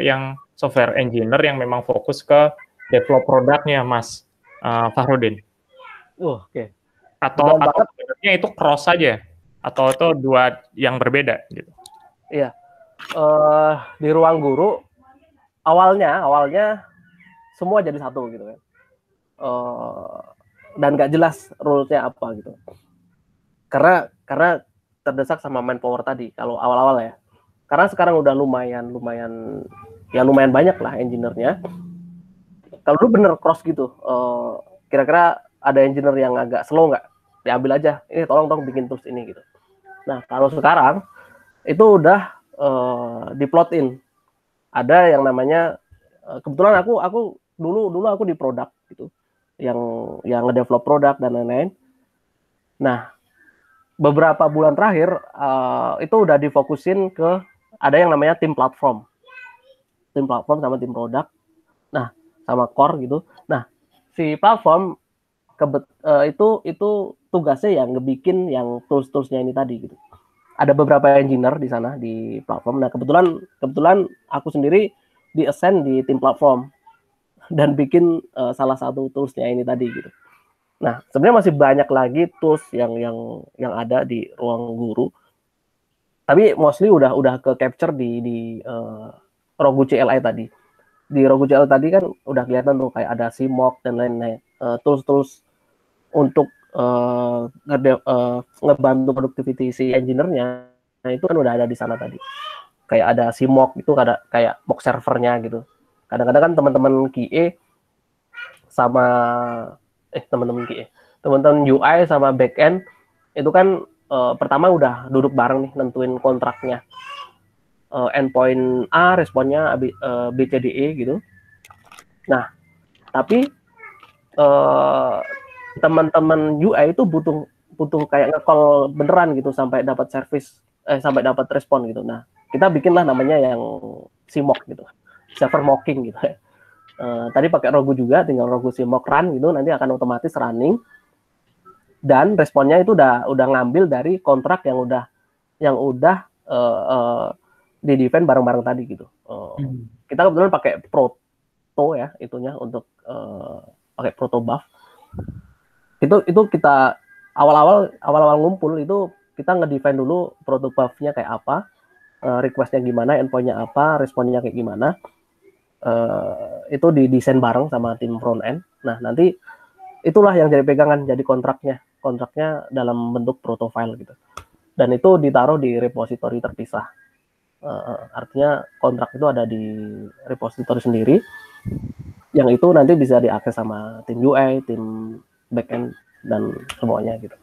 engineer yang memang fokus ke develop produknya, Mas Fahrudin?
Oke.
Atau sebenarnya itu cross saja, atau itu dua yang berbeda gitu?
Iya. Di ruang guru awalnya semua jadi satu gitu kan. Dan nggak jelas rule-nya apa gitu. Karena terdesak sama manpower tadi kalau awal-awal ya. Karena sekarang udah lumayan banyak lah engineer-nya. Kalau dulu bener cross gitu. Kira-kira ada engineer yang agak slow nggak? Diambil aja. Ini tolong dong bikin tools ini gitu. Nah, kalau sekarang itu udah diplotin. Ada yang namanya kebetulan aku dulu aku di produk gitu. Yang ngedevelop produk dan lain-lain. Nah, beberapa bulan terakhir itu udah difokusin ke ada yang namanya tim platform sama tim produk. Nah, sama core gitu. Nah, si platform itu tugasnya yang ngebikin yang tools-toolsnya ini tadi gitu. Ada beberapa engineer di sana di platform. Nah, kebetulan aku sendiri di-assign di tim platform dan bikin salah satu toolsnya ini tadi gitu. Nah, sebenarnya masih banyak lagi tools yang ada di ruang guru. Tapi mostly udah ke capture di Rogu CLI tadi. Di Rogu CLI tadi kan udah kelihatan tuh kayak ada CMOC dan lain-lain. Tools untuk ngebantu productivity si engineer-nya. Nah, itu kan udah ada di sana tadi. Kayak ada CMOC itu kayak mock servernya gitu. Kadang-kadang kan teman-teman QA sama teman-teman UI sama backend itu kan pertama udah duduk bareng nih nentuin kontraknya, endpoint A responnya BCDE gitu. Nah, tapi teman-teman UI itu butuh kayak nge-call beneran gitu sampai dapat service sampai dapat respon gitu. Nah, kita bikinlah namanya yang CMOC gitu, server mocking gitu. Tadi pakai Rogu juga, tinggal Rogu CMOC run gitu, nanti akan otomatis running dan responnya itu udah ngambil dari kontrak yang udah di defend bareng-bareng tadi gitu. Kita kebetulan pakai Proto ya itunya untuk pakai Proto Buff. Itu kita awal-awal ngumpul itu kita ngedefine dulu Proto Buff-nya kayak apa, request-nya gimana, endpoint-nya apa, responnya kayak gimana. Itu didesain bareng sama tim front end. Nah, nanti itulah yang jadi pegangan, jadi kontraknya dalam bentuk proto file gitu. Dan itu ditaruh di repository terpisah. Artinya kontrak itu ada di repository sendiri, yang itu nanti bisa diakses sama tim UI, tim backend dan semuanya gitu.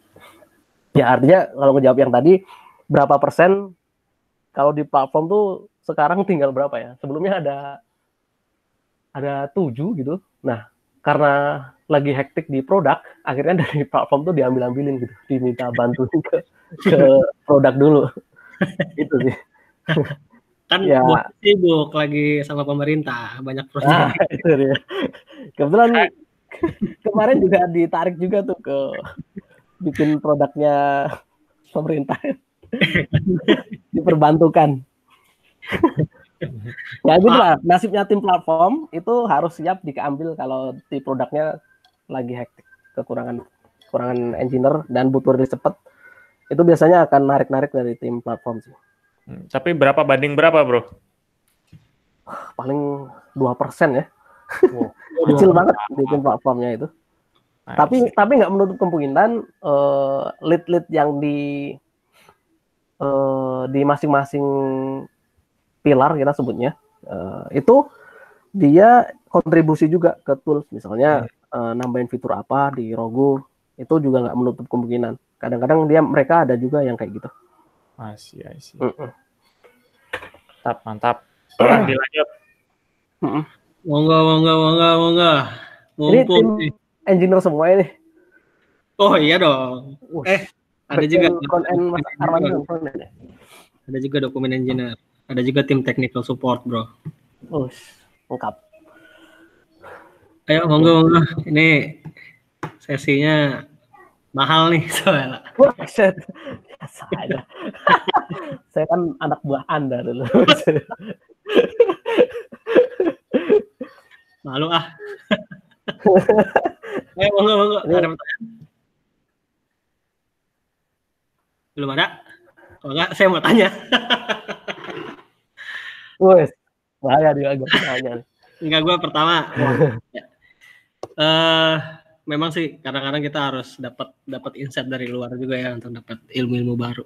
Ya artinya kalau ngejawab yang tadi berapa persen kalau di platform tuh sekarang tinggal berapa ya? Sebelumnya ada 7 gitu. Nah, karena lagi hektik di produk, akhirnya dari platform tuh diambil-ambilin gitu, diminta bantuin ke produk dulu. Itu sih.
Kan ya. Sibuk lagi sama pemerintah, banyak proyek.
Itu dia. Kebetulan kemarin juga ditarik juga tuh ke bikin produknya pemerintah. Diperbantukan. Ya gitu lah, nasibnya tim platform itu harus siap diambil kalau di produknya lagi hektik, kekurangan engineer dan butuh rilis cepat. Itu biasanya akan narik dari tim platform sih.
Tapi berapa banding berapa, Bro?
Paling 2% ya. Kecil banget di tim platformnya itu. Tapi nggak menutup kemungkinan lead yang di masing-masing pilar kita sebutnya itu dia kontribusi juga ke tools, misalnya nambahin fitur apa di Rogu, itu juga nggak menutup kemungkinan. Kadang-kadang mereka ada juga yang kayak gitu.
Masih. Mantap. Dilanjut.
Monggo.
Ini tim engineer semua ini.
Oh iya dong. Ada juga ada juga dokumen engineer. Ada juga tim technical support, Bro.
Lengkap.
Ayo, monggo. Ini sesinya mahal nih soalnya.
Biasa aja. Saya kan anak buah Anda dulu.
Malu ah. Ayo, monggo. Ada pertanyaan? Belum ada? Kalau enggak, saya mau tanya.
Wes, bahaya dia agak tanya.
Enggak, gue pertama. Memang sih kadang-kadang kita harus dapat insight dari luar juga ya untuk dapat ilmu-ilmu baru.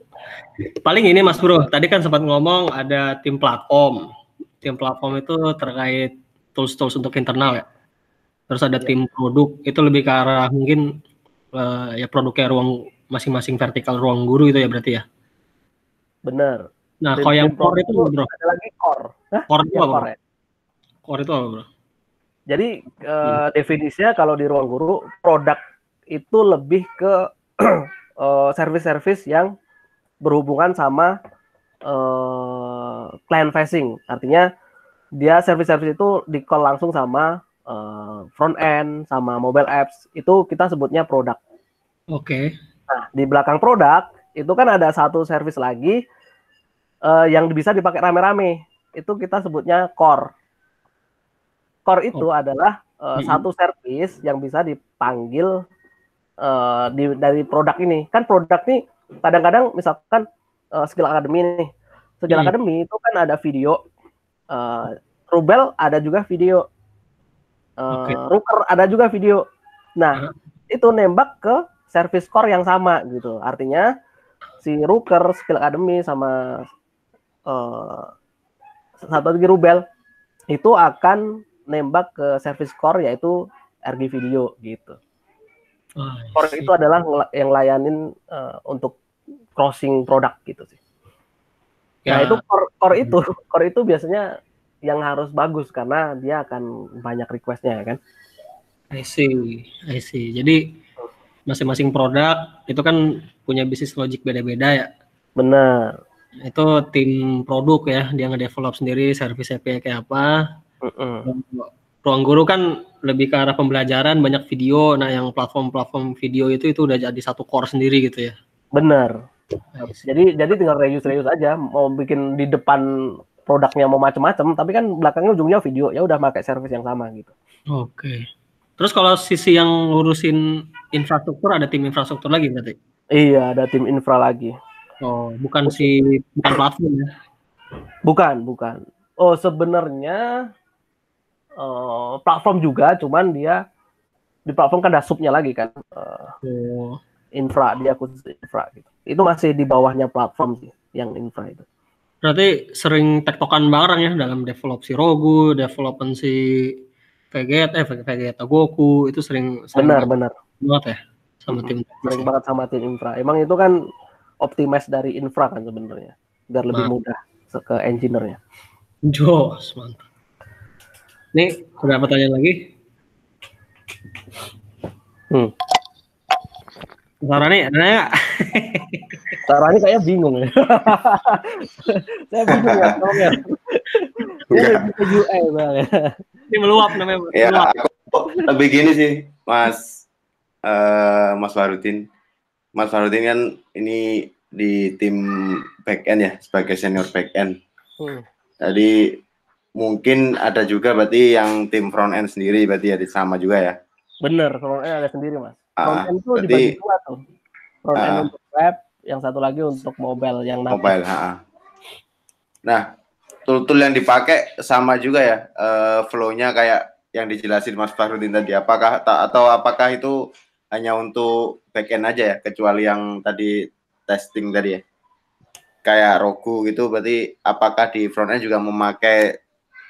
Paling ini Mas Bro, tadi kan sempat ngomong ada tim platform. Tim platform itu terkait tools untuk internal ya. Terus ada tim produk, itu lebih ke arah mungkin ya produknya ruang masing-masing vertikal ruang guru itu ya berarti ya.
Bener.
Nah, kalau yang core itu bro,
ada lagi core. Hah?
core itu
Yang
apa?
core,
Bro?
ya?
Core itu apa bro?
Jadi definisinya kalau di Ruang Guru, produk itu lebih ke service-service yang berhubungan sama client facing. Artinya dia service-service itu di-call langsung sama front end, sama mobile apps. Itu kita sebutnya produk.
Oke.
Nah, di belakang produk itu kan ada satu service lagi yang bisa dipakai rame-rame. Itu kita sebutnya core. Core itu adalah satu service yang bisa dipanggil dari produk ini. Kan produk ini kadang-kadang misalkan Skill Academy nih. Skill Academy itu kan ada video. Rubel ada juga video. Rooker ada juga video. Nah, itu nembak ke service core yang sama gitu. Artinya si Rooker, Skill Academy sama satu lagi Rubel itu akan nembak ke service core yaitu RG Video gitu. Core itu adalah yang layanin untuk crossing produk gitu sih. Nah, itu core itu biasanya yang harus bagus karena dia akan banyak requestnya kan.
I see. Jadi masing-masing produk itu kan punya bisnis logic beda-beda ya.
Benar.
Itu tim produk ya, dia nge-develop sendiri service API kayak apa. Ruang Guru kan lebih ke arah pembelajaran, banyak video. Nah, yang platform-platform video itu udah jadi satu core sendiri gitu ya.
Benar. Jadi tinggal reuse aja. Mau bikin di depan produknya mau macam-macam, tapi kan belakangnya ujungnya video. Ya udah pakai service yang sama gitu.
Oke. Terus kalau sisi yang ngurusin infrastruktur ada tim infrastruktur lagi berarti?
Iya, ada tim infra lagi.
Oh, bukan platform ya? Bukan. Oh, sebenarnya
platform juga, cuman dia di platform kan ada subnya lagi kan. Infra, dia khusus infra gitu. Itu masih di bawahnya platform sih, yang infra itu.
Berarti sering tektokan bareng ya dalam develop si Rogu, development si Vegeta Goku, itu sering
benar
banget ya sama tim.
Sering banget sama tim infra. Emang itu kan optimize dari infra kan sebenarnya, biar lebih mudah ke engineer-nya.
Jos, mantap. Nih, ada pertanyaan lagi? Sarani, ada nggak?
Sarani kayak bingung ya. Saya bingung ya, tolong ya.
Ini meluap namanya.
Ya, aku lebih gini sih, Mas Farudin. Mas Farudin kan ini di tim back end ya, sebagai senior back end. Jadi mungkin ada juga berarti yang tim front end sendiri berarti ya sama juga ya.
Bener, front end ada sendiri Mas. Front end itu dibagi dua tuh. Front end untuk web, yang satu lagi untuk mobile yang native.
Mobile, Nah, tool yang dipakai sama juga ya, flow-nya kayak yang dijelasin Mas Farudin tadi. Apakah itu hanya untuk back end aja ya, kecuali yang tadi testing tadi ya? Kayak Rogu gitu, berarti apakah di front end juga memakai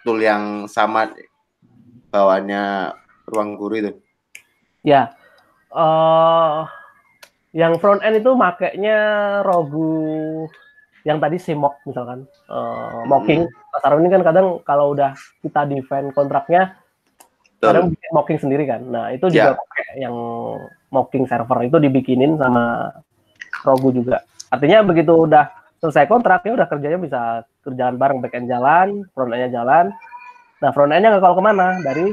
tool yang sama bawaannya Ruang Guru itu?
Ya, yang front end itu makainya Rogu yang tadi si mock misalkan, mocking. Pasar ini kan kadang kalau udah kita define kontraknya, kadang bikin mocking sendiri kan. Nah itu juga pakai yang mocking server itu dibikinin sama Rogu juga. Artinya begitu udah selesai kontrak, ya udah kerjanya bisa kerjaan bareng, back end jalan, front end-nya jalan. Nah, front end-nya nggak kalau kemana, dari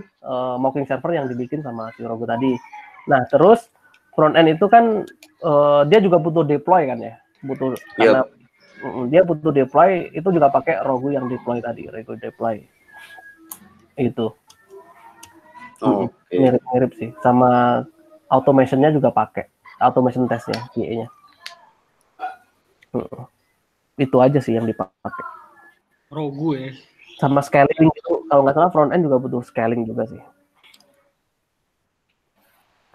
mocking server yang dibikin sama si Rogu tadi. Nah, terus front end itu kan dia juga butuh deploy kan ya, karena dia butuh deploy, itu juga pakai Rogu yang deploy tadi, Rogu deploy itu. Mirip-mirip sih, sama automation-nya juga pakai, automation test-nya, QA-nya. Itu aja sih yang dipakai.
Rogu ya.
Sama scaling itu, kalau nggak salah front end juga butuh scaling juga sih.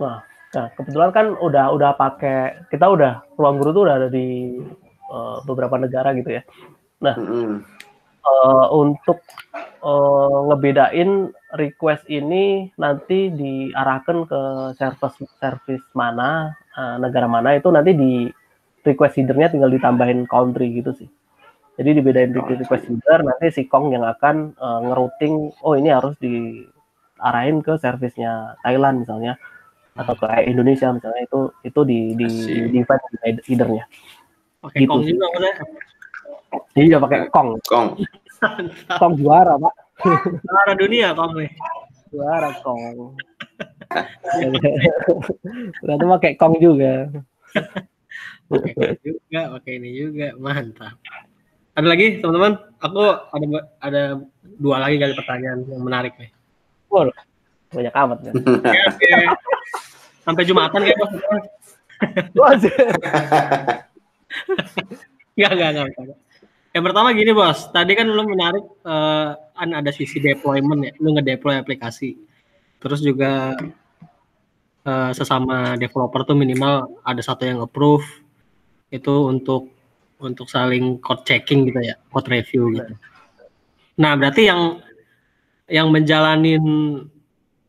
Nah kebetulan kan udah pakai, kita udah Ruang Guru tuh udah ada di beberapa negara gitu ya. Nah untuk ngebedain request ini nanti diarahkan ke service mana, negara mana, itu nanti request header-nya tinggal ditambahin country gitu sih. Jadi dibedain request header, nanti si Kong yang akan ngerouting, oh ini harus diarahin ke service-nya Thailand misalnya, atau ke Indonesia misalnya, itu di define header-nya.
Pakai
Gitu
Kong
sih.
juga maksudnya.
Iya pakai Kong. Kong juara, Pak.
Juara dunia Kong nih.
Juara Kong. Berarti pakai Kong juga.
Pakai ini juga, mantap. Ada lagi teman-teman? Aku ada 2 lagi kali pertanyaan yang menarik nih.
Wow, banyak amat kan.
Oke. Sampai Jumatan kayak Bos. Enggak. Yang pertama gini Bos, tadi kan lu menarik kan ada sisi deployment ya, lu ngedeploy aplikasi. Terus juga sesama developer tuh minimal ada satu yang approve, itu untuk saling code checking gitu ya, code review gitu. Nah berarti yang menjalanin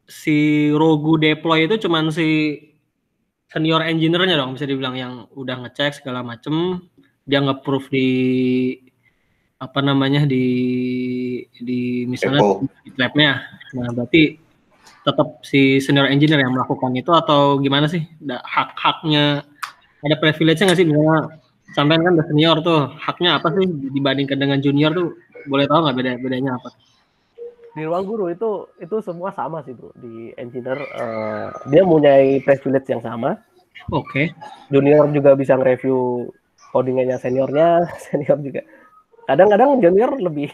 si Rogu deploy itu cuman si senior engineer-nya dong, bisa dibilang, yang udah ngecek segala macem, dia nge-proof di apa namanya di misalnya di lab-nya. Nah berarti tetap si senior engineer yang melakukan itu atau gimana sih? Hak-haknya ada privilege-nya nggak sih? Misalnya sampean kan udah senior tuh, haknya apa sih dibandingkan dengan junior tuh? Boleh tahu nggak bedanya apa?
Di ruang guru itu semua sama sih bro. Di engineer dia mempunyai privilege yang sama.
Oke.
Junior juga bisa nge-review codingnya seniornya, senior juga. Kadang-kadang junior lebih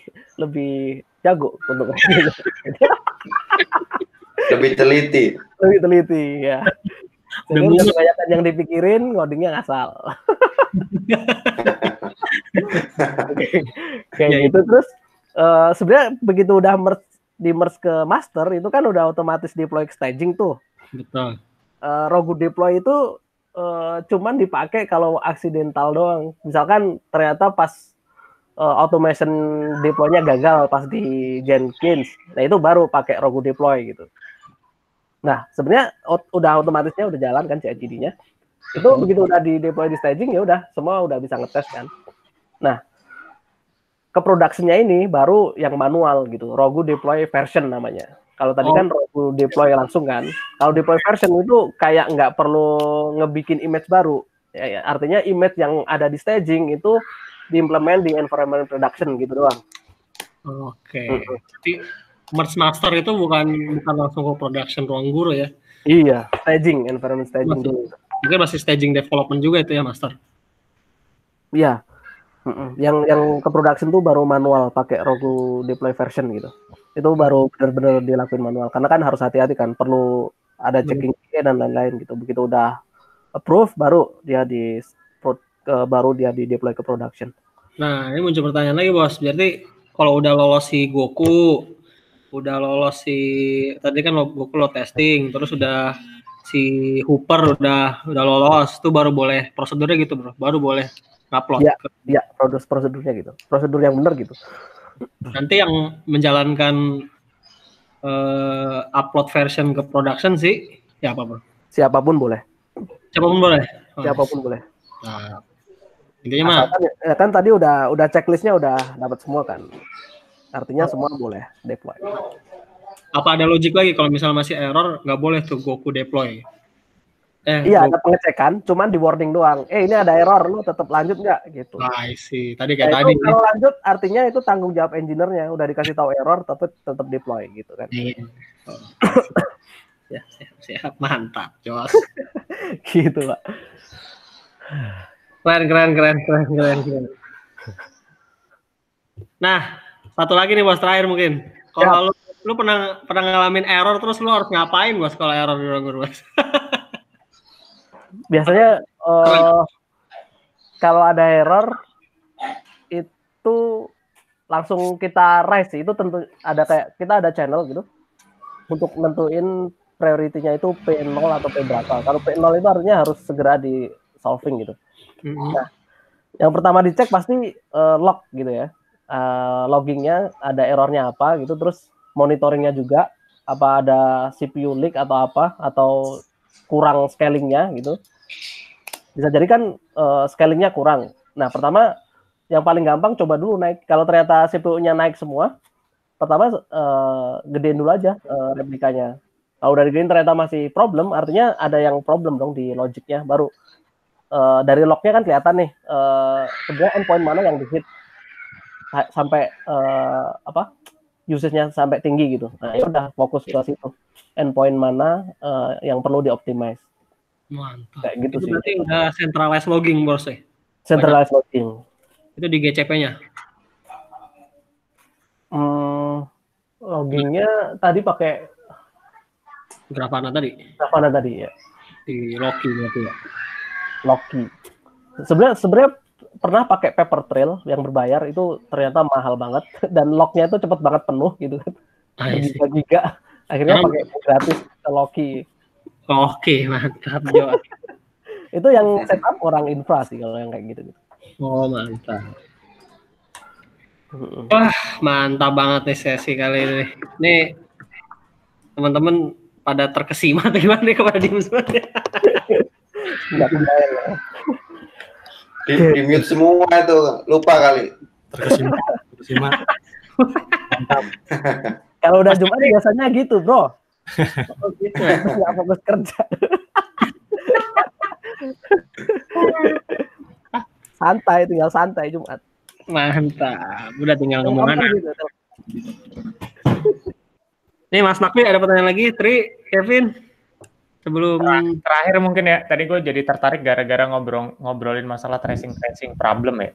jago untuk
lebih teliti
ya. Senior kebanyakan yang dipikirin, codingnya ngasal. Kayak gitu. Terus sebenarnya begitu udah di-merge ke master itu kan udah otomatis deploy ke staging tuh.
Betul.
Rogu deploy itu cuman dipakai kalau accidental doang. Misalkan ternyata pas automation deploy-nya gagal pas di Jenkins. Nah, itu baru pakai Rogu deploy gitu. Nah, sebenarnya udah otomatisnya udah jalan kan CI/CD-nya. Itu begitu udah di deploy di staging ya udah semua udah bisa ngetes kan. Nah, ke production-nya ini baru yang manual gitu. Rogu deploy version namanya. Kalau tadi kan Rogu deploy langsung kan. Kalau deploy version itu kayak nggak perlu ngebikin image baru. Ya, artinya image yang ada di staging itu diimplement di environment production gitu doang.
Oke. Jadi merge master itu bukan langsung ke production ruang guru ya?
Iya, staging, environment staging dulu.
Mungkin masih staging development juga itu ya master?
Iya. Yang ke production tuh baru manual pakai Rogu deploy version gitu. Itu baru benar-benar dilakuin manual karena kan harus hati-hati kan, perlu ada checking dan lain-lain gitu. Begitu udah approve baru dia di deploy ke production.
Nah, ini muncul pertanyaan lagi Bos. Berarti kalau udah lolos si Goku, udah lolos si tadi kan Goku lo testing, terus udah si Hooper udah lolos, itu baru boleh prosedurnya gitu bro, baru boleh upload.
Iya, prosedurnya gitu, prosedur yang benar gitu.
Nanti yang menjalankan upload version ke production sih, ya apa bro?
Siapapun boleh.
Siapapun boleh.
Siapapun boleh.
Nah, intinya mah
kan tadi udah checklistnya udah dapat semua kan. Artinya semua boleh deploy.
Apa ada logik lagi kalau misalnya masih error nggak boleh tuh Goku deploy?
Iya, ada pengecekan, cuman di warning doang. Ini ada error, lu tetap lanjut nggak gitu.
I see. Tadi kayak tadi.
Kalau lanjut, artinya itu tanggung jawab engineer-nya. Udah dikasih tahu error, tapi tetap deploy gitu kan.
Ya, siap. Mantap, Jos.
Gitu, Pak.
Keren. Nah, satu lagi nih Bos, terakhir mungkin. Kalau lu pernah ngalamin error, terus lu harus ngapain Bos kalau error di ruang guru?
Biasanya kalau ada error itu langsung kita raise sih. Itu tentu ada kayak kita ada channel gitu untuk nentuin priority-nya itu P0 atau P berapa. Kalau P0 itu artinya harus segera di solving gitu. Nah, yang pertama dicek pasti log gitu ya. Loggingnya ada errornya apa gitu, terus monitoringnya juga apa ada CPU leak atau apa atau kurang scalingnya gitu. Bisa jadi kan scalingnya kurang. Nah, pertama yang paling gampang coba dulu naik. Kalau ternyata CPU-nya naik semua, pertama gedein dulu aja replikanya. Kalau udah digedein ternyata masih problem, artinya ada yang problem dong di logiknya. Baru dari lognya kan kelihatan nih sebenarnya endpoint mana yang di-hit sampai usage-nya sampai tinggi gitu. Nah, ya udah fokus ke situ. Endpoint mana yang perlu di-optimize.
Mantap.
Kayak gitu
Itu
sih.
berarti udah centralized logging, bos ya?
Centralized logging.
Itu di GCP-nya?
Loggingnya tadi pakai
Grafana tadi?
Grafana tadi ya.
Di Loki berarti ya?
Loki. Sebenarnya pernah pakai paper trail yang berbayar, itu ternyata mahal banget dan lognya itu cepet banget penuh gitu kan. Giga. Akhirnya pakai gratis Loki.
Oke, mantap Jo.
Itu yang setup orang infra sih kalau yang kayak gitu.
Oh, mantap. Wah, mantap banget nih sesi kali ini. Nih teman-teman pada terkesima atau gimana nih kepada diem semua?
Nggak kebayang ya.
Di mute semua itu, lupa kali.
Terkesima. Mantap.
Kalau udah Jumat biasanya gitu, bro. Oh, gitu ya, nggak fokus kerja. Tinggal santai Jumat.
Mantap, udah tinggal ngomongan. Gitu. Nih Mas Nakwi ada pertanyaan lagi, Tri, Kevin? Sebelum
terakhir mungkin ya, tadi gue jadi tertarik gara-gara ngobrolin masalah tracing problem ya.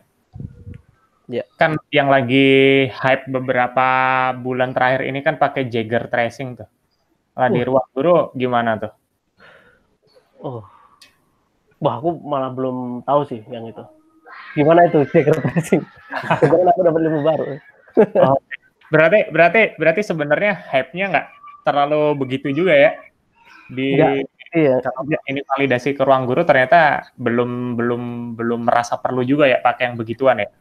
Yeah.
Kan yang lagi hype beberapa bulan terakhir ini kan pakai Jagger tracing tuh. Lah di ruang guru gimana tuh?
Wah, aku malah belum tahu sih yang itu. Gimana itu Jagger tracing? Sebenarnya aku dapat ilmu baru.
Oh, berarti sebenarnya hype-nya nggak terlalu begitu juga ya?
Iya.
Ini validasi ke ruang guru ternyata belum merasa perlu juga ya pakai yang begituan ya?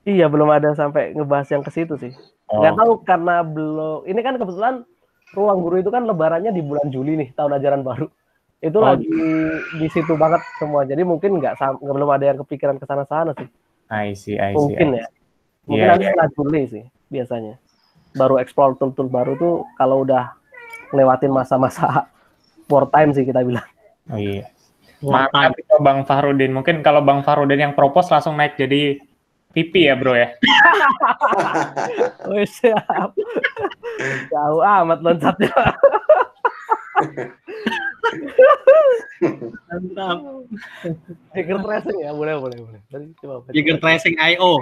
Iya, belum ada sampai ngebahas yang ke situ sih. Nggak tahu karena belum. Ini kan kebetulan ruang guru itu kan lebarannya di bulan Juli nih, tahun ajaran baru. Itu lagi di situ banget semua. Jadi mungkin belum ada yang kepikiran ke sana-sana sih.
I see.
Mungkin ya. Mungkin nanti setelah Juli sih biasanya. Baru explore tool baru tuh kalau udah lewatin masa-masa wartime sih kita bilang.
Oh iya. Mantap itu Bang Fahrudin. Mungkin kalau Bang Fahrudin yang propose langsung naik jadi VP ya bro ya.
Oh siap. Jauh amat loncatnya.
mantap.
Jagger tracing ya, boleh.
Jagger tracing IO.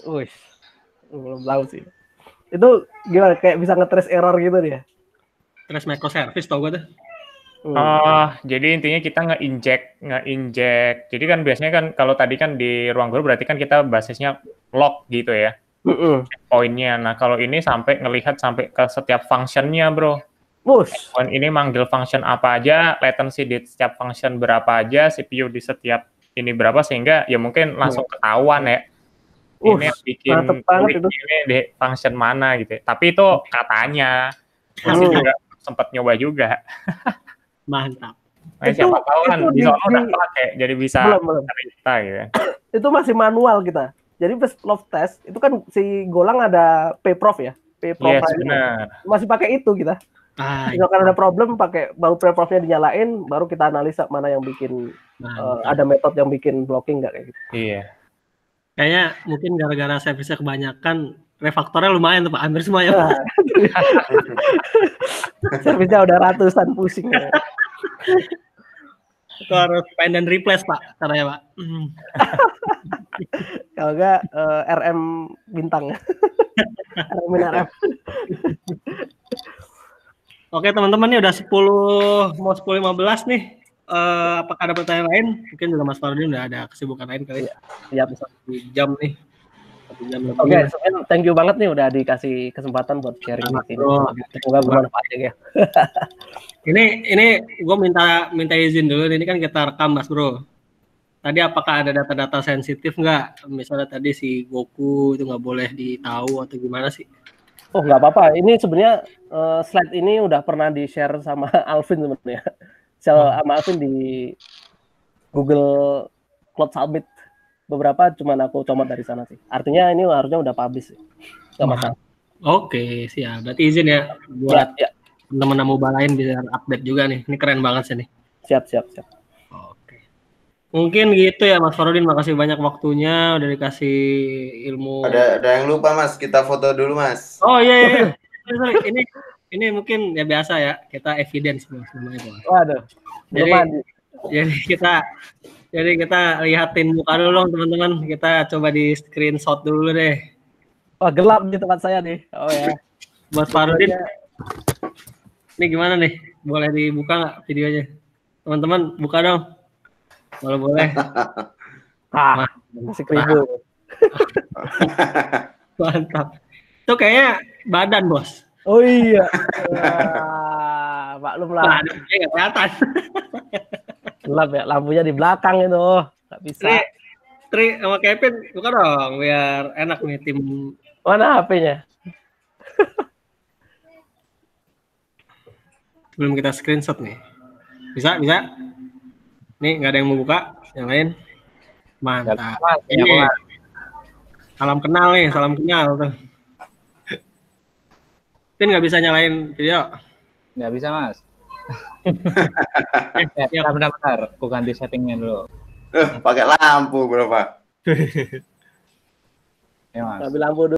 Wih, belum tahu sih. Itu gimana? Kayak bisa nge-trace error gitu dia?
Trace microservice tau gue tuh.
Jadi intinya kita nge-inject. Jadi kan biasanya kan kalau tadi kan di ruang guru berarti kan kita basisnya log gitu ya. Poinnya. Nah kalau ini sampai ngelihat sampai ke setiap functionnya bro. Ini manggil function apa aja, latency di setiap function berapa aja, CPU di setiap ini berapa sehingga ya mungkin langsung ketahuan ya. Ini bikin ini di function mana gitu. Tapi itu katanya masih juga sempat nyoba juga.
Mantap.
Nah, siapa tahu kan di sana udah pakai jadi bisa cerita gitu.
Itu masih manual kita. Jadi pas love test itu kan si Golang ada pprof ya.
Yes, benar.
Masih pakai itu kita. Kalau ada problem pakai baru preprofnya dinyalain, baru kita analisa mana yang bikin ada metode yang bikin blocking nggak kayak gitu.
Iya.
Kayaknya mungkin gara-gara service-nya kebanyakan, refaktornya lumayan tuh Pak, hampir semua ya.
Service-nya udah ratusan pusing ya.
Itu harus find and replace Pak, caranya Pak.
Kalau nggak RM bintang. RM.
Oke teman-teman, ini udah 10:15 nih. Apakah ada pertanyaan lain? Mungkin juga Mas Fahrudin udah ada kesibukan lain kali.
Iya,
bisa 1 jam nih. 1 jam lebih.
Oke, thank you banget nih udah dikasih kesempatan buat sharing di sini. Semoga bermanfaat ya.
Ini gue minta izin dulu. Ini kan kita rekam Mas Bro. Tadi apakah ada data-data sensitif nggak? Misalnya tadi si Goku itu nggak boleh ditahu atau gimana sih?
Oh nggak apa-apa. Ini sebenarnya slide ini udah pernah di-share sama Alvin sebenarnya. Sama Alvin di Google Cloud Summit. Beberapa cuman aku comot dari sana sih. Artinya ini harusnya udah publish sih. Nggak masalah.
Oke, siap. Berarti izin ya buat
Ya,
teman-teman mobile lain bisa update juga nih. Ini keren banget sih nih.
siap.
Oke. Mungkin gitu ya Mas Farudin, makasih banyak waktunya udah dikasih ilmu.
Ada yang lupa Mas, kita foto dulu Mas.
Oh iya. Sorry. Ini mungkin ya biasa ya, kita evidence Bos namanya Bos.
Waduh. Belum mandi.
Jadi kita lihatin muka dulu dong teman-teman. Kita coba di screenshot dulu deh.
Wah, gelap di tempat saya nih. Oh ya.
Mas Farudin. Ini gimana nih? Boleh dibuka nggak videonya? Teman-teman buka dong. Kalau boleh.
Masih keribu.
Mantap. Itu kayaknya badan, Bos.
Oh iya. Wah, maklum lah.
Badannya nggak kelihatan.
Gelap ya, lampunya di belakang itu. Nggak bisa.
Tri sama Kevin buka dong biar enak nih tim.
Mana HP-nya?
Belum kita screenshot nih. Bisa? Nih nggak ada yang mau buka, yang lain. Mantap. Ini salam kenal nih, salam kenal tuh. Tin nggak bisa nyalain video.
Nggak bisa, Mas.
Ya.
Bentar. Aku ganti settingnya dulu.
Pakai lampu bro Pak.
Ya, Mas.
Ambil lampu dulu.